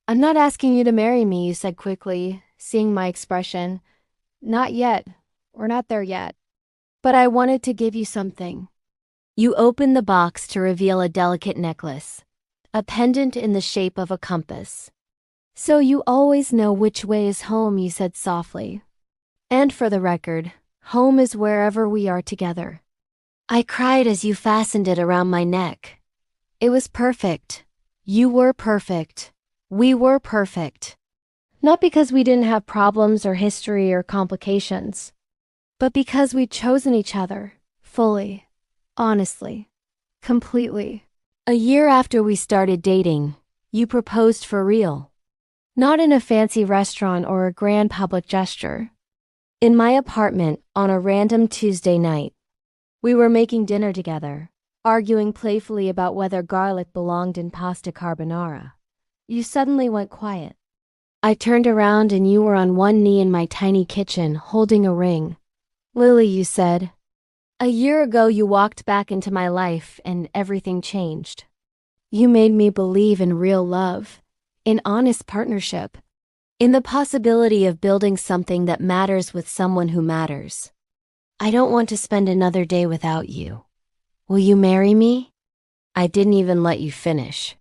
I'm not asking you to marry me, you said quickly, seeing my expression. Not yet. We're not there yet. But I wanted to give you something. You opened the box to reveal a delicate necklace. A pendant in the shape of a compass. So you always know which way is home, you said softly. And for the record, home is wherever we are together. I cried as you fastened it around my neck. It was perfect. You were perfect. We were perfect. Not because we didn't have problems or history or complications, but because we'd chosen each other, fully, honestly, completely. A year after we started dating, you proposed for real. Not in a fancy restaurant or a grand public gesture. In my apartment on a random Tuesday night. We were making dinner together, arguing playfully about whether garlic belonged in pasta carbonara. You suddenly went quiet. I turned around and you were on one knee in my tiny kitchen, holding a ring. Lily, you said. A year ago you walked back into my life and everything changed. You made me believe in real love, in honest partnership, in the possibility of building something that matters with someone who matters. I don't want to spend another day without you. Will you marry me? I didn't even let you finish.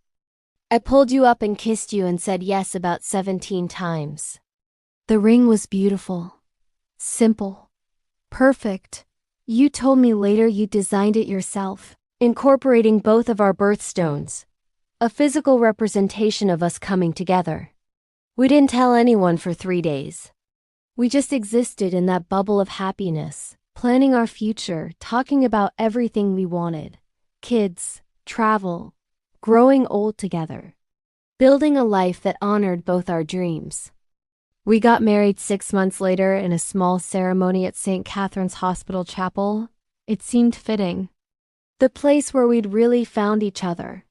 I pulled you up and kissed you and said yes about 17 times. The ring was beautiful, simple, perfect. You told me later you designed it yourself, incorporating both of our birthstones, a physical representation of us coming together. We didn't tell anyone for 3 days. We just existed in that bubble of happiness, planning our future, talking about everything we wanted. Kids, travel, growing old together, building a life that honored both our dreams. We got married 6 months later in a small ceremony at St. Catherine's Hospital Chapel. It seemed fitting. The place where we'd really found each other.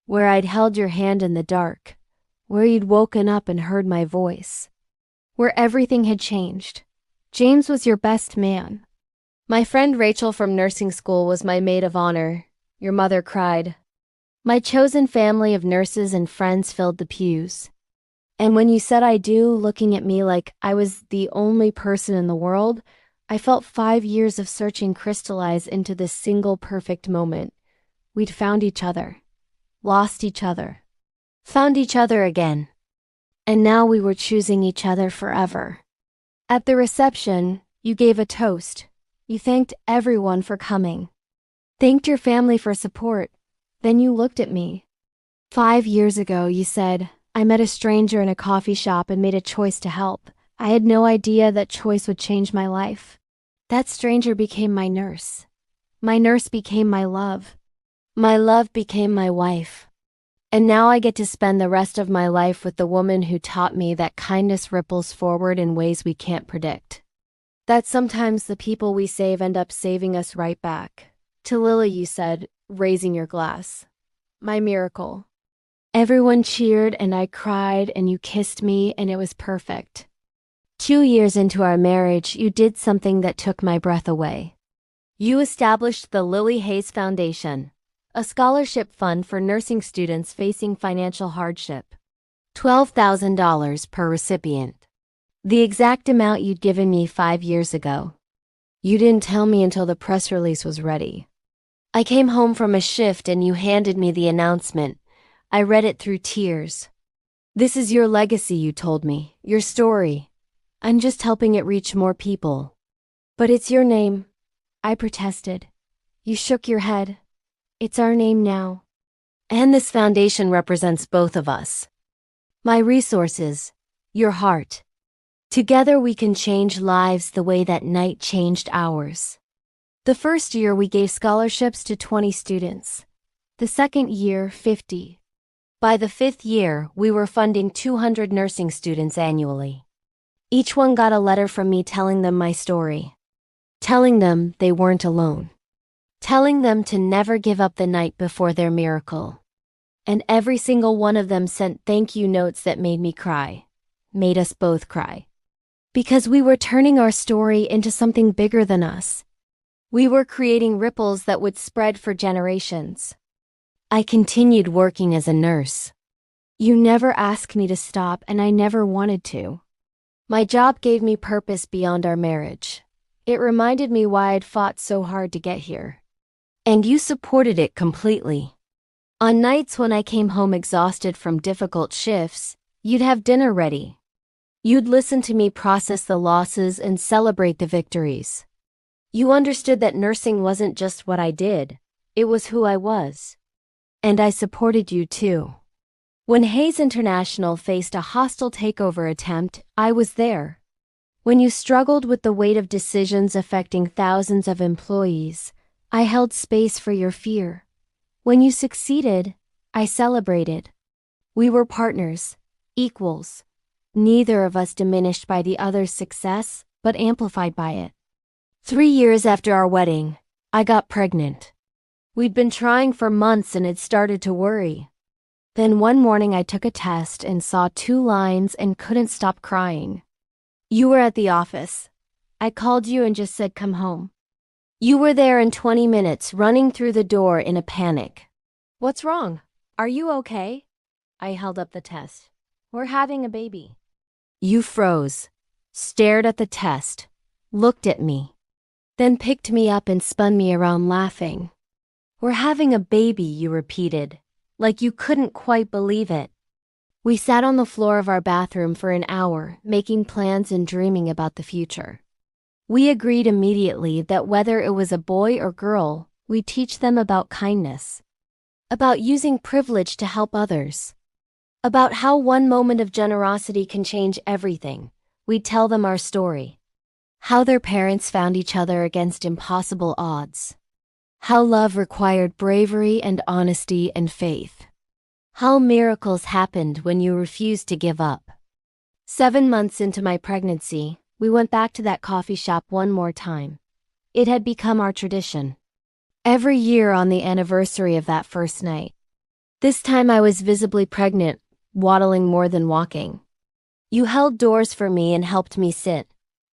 Where I'd held your hand in the dark. Where you'd woken up and heard my voice. Where everything had changed. James was your best man. My friend Rachel from nursing school was my maid of honor. Your mother cried. My chosen family of nurses and friends filled the pews. And when you said I do, looking at me like I was the only person in the world, I felt 5 years of searching crystallize into this single perfect moment. We'd found each other, lost each other, found each other again. And now we were choosing each other forever. At the reception, you gave a toast. You thanked everyone for coming. Thanked your family for support. Then you looked at me. 5 years ago, you said, I met a stranger in a coffee shop and made a choice to help. I had no idea that choice would change my life. That stranger became my nurse. My nurse became my love. My love became my wife. And now I get to spend the rest of my life with the woman who taught me that kindness ripples forward in ways we can't predict. That sometimes the people we save end up saving us right back. To Lily, you said, raising your glass. My miracle. Everyone cheered and I cried and you kissed me and it was perfect. 2 years into our marriage, you did something that took my breath away. You established the Lily Hayes Foundation, a scholarship fund for nursing students facing financial hardship. $12,000 per recipient. The exact amount you'd given me 5 years ago. You didn't tell me until the press release was ready. I came home from a shift and you handed me the announcement. I read it through tears. This is your legacy, you told me, your story. I'm just helping it reach more people. But it's your name. I protested. You shook your head. It's our name now. And this foundation represents both of us. My resources, your heart. Together we can change lives the way that night changed ours. The first year we gave scholarships to 20 students. The second year, 50. By the 5th year, we were funding 200 nursing students annually. Each one got a letter from me telling them my story. Telling them they weren't alone. Telling them to never give up the night before their miracle. And every single one of them sent thank you notes that made me cry. Made us both cry. Because we were turning our story into something bigger than us. We were creating ripples that would spread for generations. I continued working as a nurse. You never asked me to stop and I never wanted to. My job gave me purpose beyond our marriage. It reminded me why I'd fought so hard to get here. And you supported it completely. On nights when I came home exhausted from difficult shifts, you'd have dinner ready. You'd listen to me process the losses and celebrate the victories. You understood that nursing wasn't just what I did, it was who I was. And I supported you too. When Hayes International faced a hostile takeover attempt, I was there. When you struggled with the weight of decisions affecting thousands of employees, I held space for your fear. When you succeeded, I celebrated. We were partners, equals. Neither of us diminished by the other's success, but amplified by it. 3 years after our wedding, I got pregnant. We'd been trying for months and had started to worry. Then one morning I took a test and saw 2 lines and couldn't stop crying. You were at the office. I called you and just said come home. You were there in 20 minutes, running through the door in a panic. What's wrong? Are you okay? I held up the test. We're having a baby. You froze, stared at the test, looked at me, then picked me up and spun me around laughing. We're having a baby, you repeated, like you couldn't quite believe it. We sat on the floor of our bathroom for an hour, making plans and dreaming about the future. We agreed immediately that whether it was a boy or girl, we'd teach them about kindness. About using privilege to help others. About how one moment of generosity can change everything. We'd tell them our story. How their parents found each other against impossible odds. How love required bravery and honesty and faith. How miracles happened when you refused to give up. 7 months into my pregnancy, we went back to that coffee shop one more time. It had become our tradition. Every year on the anniversary of that first night. This time I was visibly pregnant, waddling more than walking. You held doors for me and helped me sit.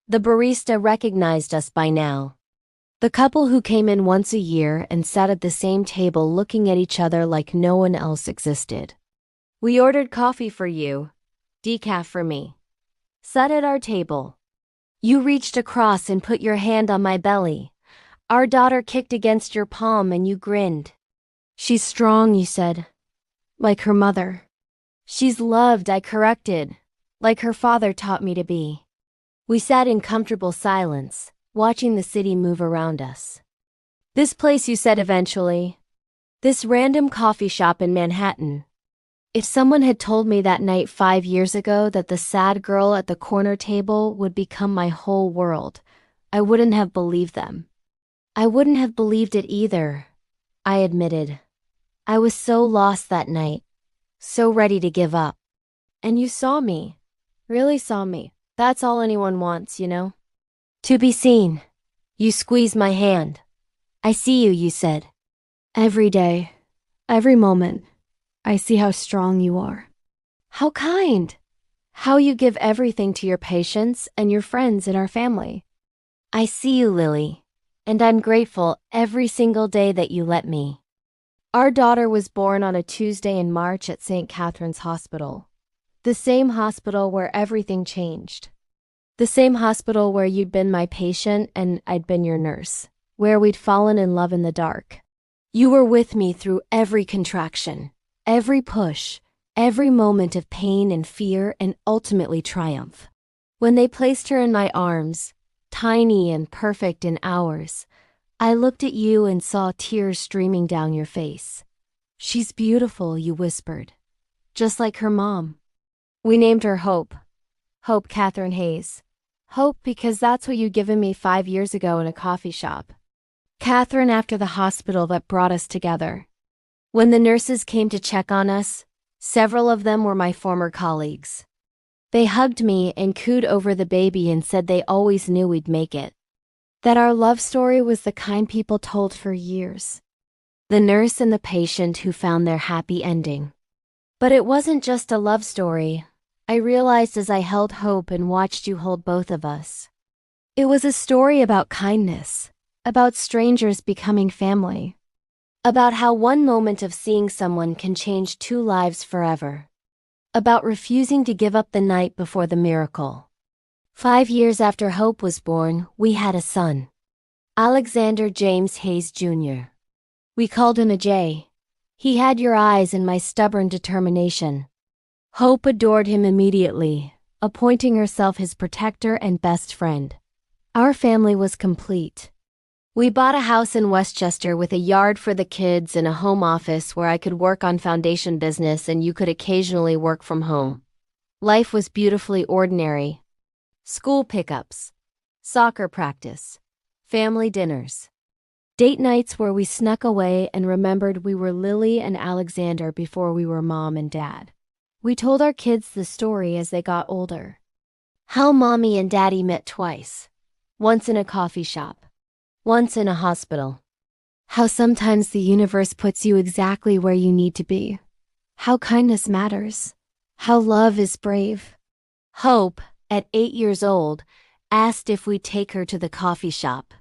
The barista recognized us by now. The couple who came in once a year and sat at the same table looking at each other like no one else existed. We ordered coffee for you. Decaf for me. Sat at our table. You reached across and put your hand on my belly. Our daughter kicked against your palm and you grinned. She's strong, you said. Like her mother. She's loved, I corrected. Like her father taught me to be. We sat in comfortable silence, watching the city move around us. This place, you said eventually. This random coffee shop in Manhattan. If someone had told me that night 5 years ago that the sad girl at the corner table would become my whole world, I wouldn't have believed them. I wouldn't have believed it either, I admitted. I was so lost that night, so ready to give up. And you saw me, really saw me. That's all anyone wants, you know? To be seen. You squeezed my hand. I see you, you said. Every day, every moment. I see how strong you are. How kind. How you give everything to your patients and your friends in our family. I see you, Lily, and I'm grateful every single day that you let me. Our daughter was born on a Tuesday in March at St. Catherine's Hospital. The same hospital where everything changed. The same hospital where you'd been my patient and I'd been your nurse. Where we'd fallen in love in the dark. You were with me through every contraction. Every push, every moment of pain and fear and ultimately triumph. When they placed her in my arms, tiny and perfect in hours, I looked at you and saw tears streaming down your face. She's beautiful, you whispered. Just like her mom. We named her Hope. Hope Catherine Hayes. Hope because that's what you'd given me 5 years ago in a coffee shop. Catherine after the hospital that brought us together. When the nurses came to check on us, several of them were my former colleagues. They hugged me and cooed over the baby and said they always knew we'd make it. That our love story was the kind people told for years. The nurse and the patient who found their happy ending. But it wasn't just a love story, I realized as I held Hope and watched you hold both of us. It was a story about kindness, about strangers becoming family. About how one moment of seeing someone can change 2 lives forever. About refusing to give up the night before the miracle. 5 years after Hope was born, we had a son. Alexander James Hayes Jr. We called him a J. He had your eyes and my stubborn determination. Hope adored him immediately, appointing herself his protector and best friend. Our family was complete. We bought a house in Westchester with a yard for the kids and a home office where I could work on foundation business and you could occasionally work from home. Life was beautifully ordinary. School pickups, soccer practice, family dinners. Date nights where we snuck away and remembered we were Lily and Alexander before we were mom and dad. We told our kids the story as they got older. How mommy and daddy met twice. Once in a coffee shop. Once in a hospital. How sometimes the universe puts you exactly where you need to be. How kindness matters. How love is brave. Hope, at 8 years old, asked if we'd take her to the coffee shop.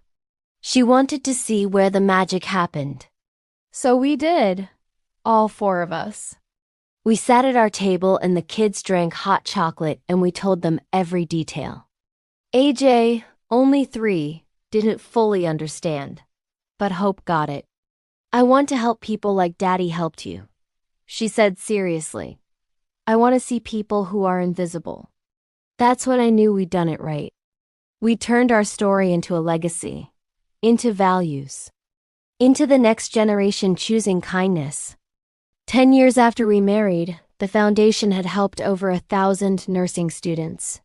She wanted to see where the magic happened. So we did. All 4 of us. We sat at our table and the kids drank hot chocolate and we told them every detail. AJ, only 3, didn't fully understand, but Hope got it. I want to help people like Daddy helped you, she said seriously. I want to see people who are invisible. That's when I knew we'd done it right. We turned our story into a legacy, into values, into the next generation choosing kindness. 10 years after we married, the foundation had helped over 1,000 nursing students.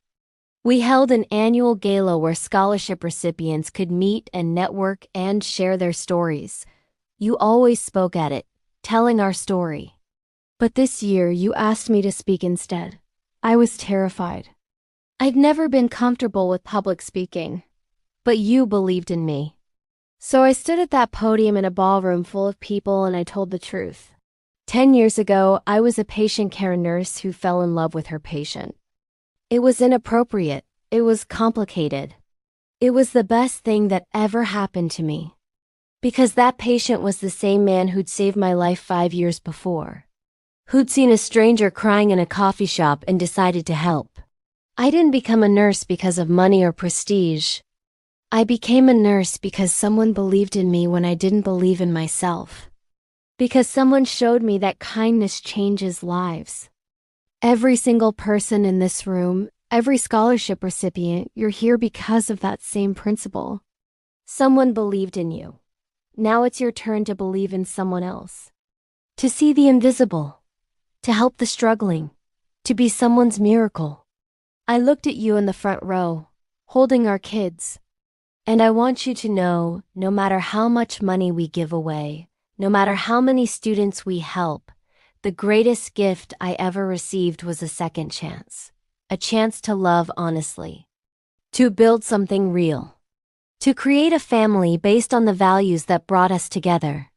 We held an annual gala where scholarship recipients could meet and network and share their stories. You always spoke at it, telling our story. But this year you asked me to speak instead. I was terrified. I'd never been comfortable with public speaking, but you believed in me. So I stood at that podium in a ballroom full of people and I told the truth. 10 years ago, I was a patient care nurse who fell in love with her patient. It was inappropriate. It was complicated. It was the best thing that ever happened to me. Because that patient was the same man who'd saved my life 5 years before. who'd seen a stranger crying in a coffee shop and decided to help. I didn't become a nurse because of money or prestige. I became a nurse because someone believed in me when I didn't believe in myself. Because someone showed me that kindness changes lives. Every single person in this room, every scholarship recipient, you're here because of that same principle. Someone believed in you. Now it's your turn to believe in someone else. To see the invisible. To help the struggling. To be someone's miracle. I looked at you in the front row, holding our kids. And I want you to know, no matter how much money we give away, no matter how many students we help, the greatest gift I ever received was a second chance. A chance to love honestly. To build something real. To create a family based on the values that brought us together.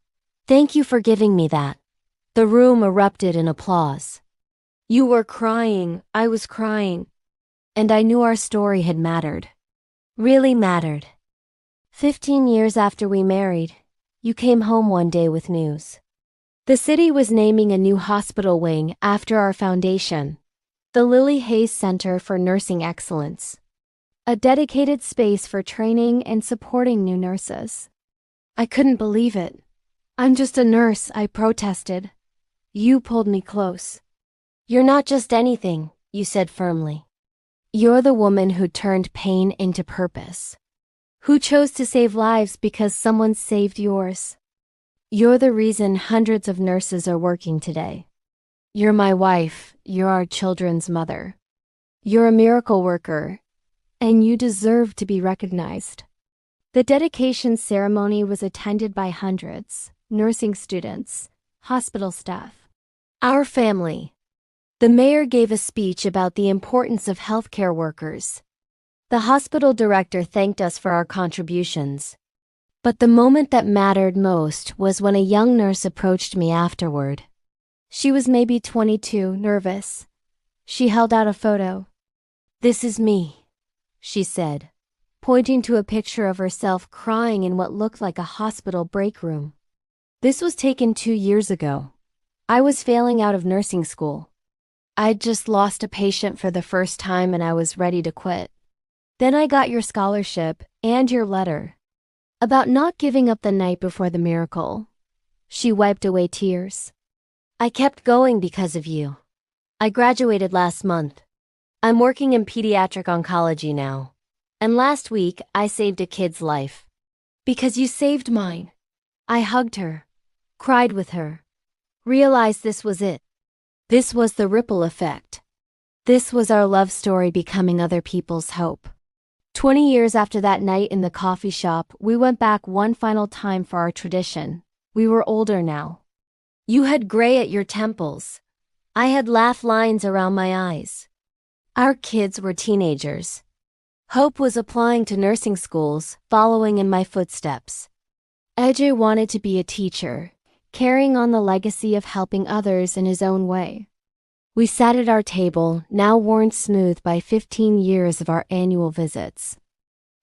Thank you for giving me that. The room erupted in applause. You were crying, I was crying. And I knew our story had mattered. Really mattered. 15 years after we married, you came home one day with news. The city was naming a new hospital wing after our foundation, the Lily Hayes Center for Nursing Excellence, a dedicated space for training and supporting new nurses. I couldn't believe it. I'm just a nurse, I protested. You pulled me close. You're not just anything, you said firmly. You're the woman who turned pain into purpose. Who chose to save lives because someone saved yours. You're the reason hundreds of nurses are working today. You're my wife, you're our children's mother. You're a miracle worker, and you deserve to be recognized. The dedication ceremony was attended by hundreds, nursing students, hospital staff, our family. The mayor gave a speech about the importance of healthcare workers. The hospital director thanked us for our contributions. But the moment that mattered most was when a young nurse approached me afterward. She was maybe 22, nervous. She held out a photo. "This is me," she said, pointing to a picture of herself crying in what looked like a hospital break room. This was taken 2 years ago. I was failing out of nursing school. I'd just lost a patient for the first time and I was ready to quit. Then I got your scholarship and your letter about not giving up the night before the miracle. She wiped away tears. I kept going because of you. I graduated last month. I'm working in pediatric oncology now. And last week, I saved a kid's life. Because you saved mine. I hugged her, cried with her, realized this was it. This was the ripple effect. This was our love story becoming other people's hope. 20 years after that night in the coffee shop, we went back one final time for our tradition. We were older now. You had gray at your temples. I had laugh lines around my eyes. Our kids were teenagers. Hope was applying to nursing schools, following in my footsteps. Ajay wanted to be a teacher, carrying on the legacy of helping others in his own way. We sat at our table, now worn smooth by 15 years of our annual visits.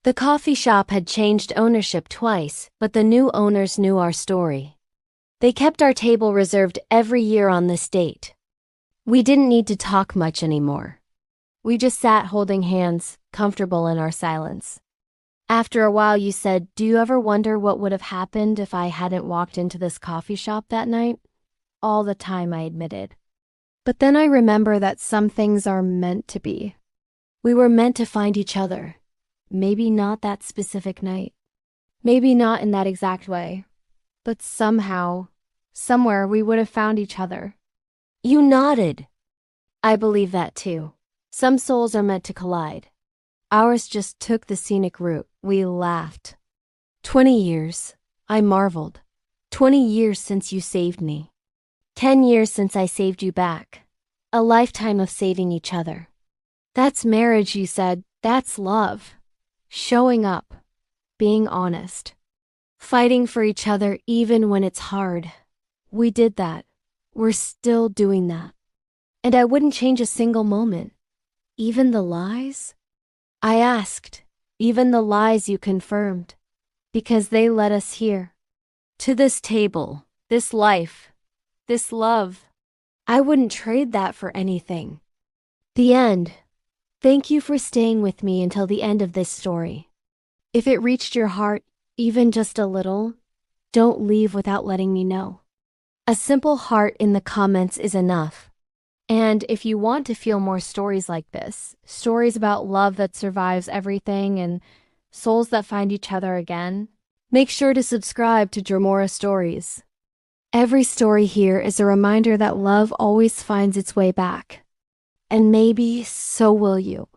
The coffee shop had changed ownership twice, but the new owners knew our story. They kept our table reserved every year on this date. We didn't need to talk much anymore. We just sat holding hands, comfortable in our silence. After a while you said, "Do you ever wonder what would have happened if I hadn't walked into this coffee shop that night?" All the time, I admitted. But then I remember that some things are meant to be. We were meant to find each other. Maybe not that specific night. Maybe not in that exact way. But somehow, somewhere we would have found each other. You nodded. I believe that too. Some souls are meant to collide. Ours just took the scenic route. We laughed. 20 years. I marveled. 20 years since you saved me. 10 years since I saved you back. A lifetime of saving each other. That's marriage, you said. That's love. Showing up. Being honest. Fighting for each other even when it's hard. We did that. We're still doing that. And I wouldn't change a single moment. Even the lies? I asked. Even the lies you confirmed. Because they led us here. To this table. This life. This love. I wouldn't trade that for anything. The end. Thank you for staying with me until the end of this story. If it reached your heart, even just a little, don't leave without letting me know. A simple heart in the comments is enough. And if you want to feel more stories like this, stories about love that survives everything and souls that find each other again, make sure to subscribe to Dramora Stories. Every story here is a reminder that love always finds its way back. And maybe so will you.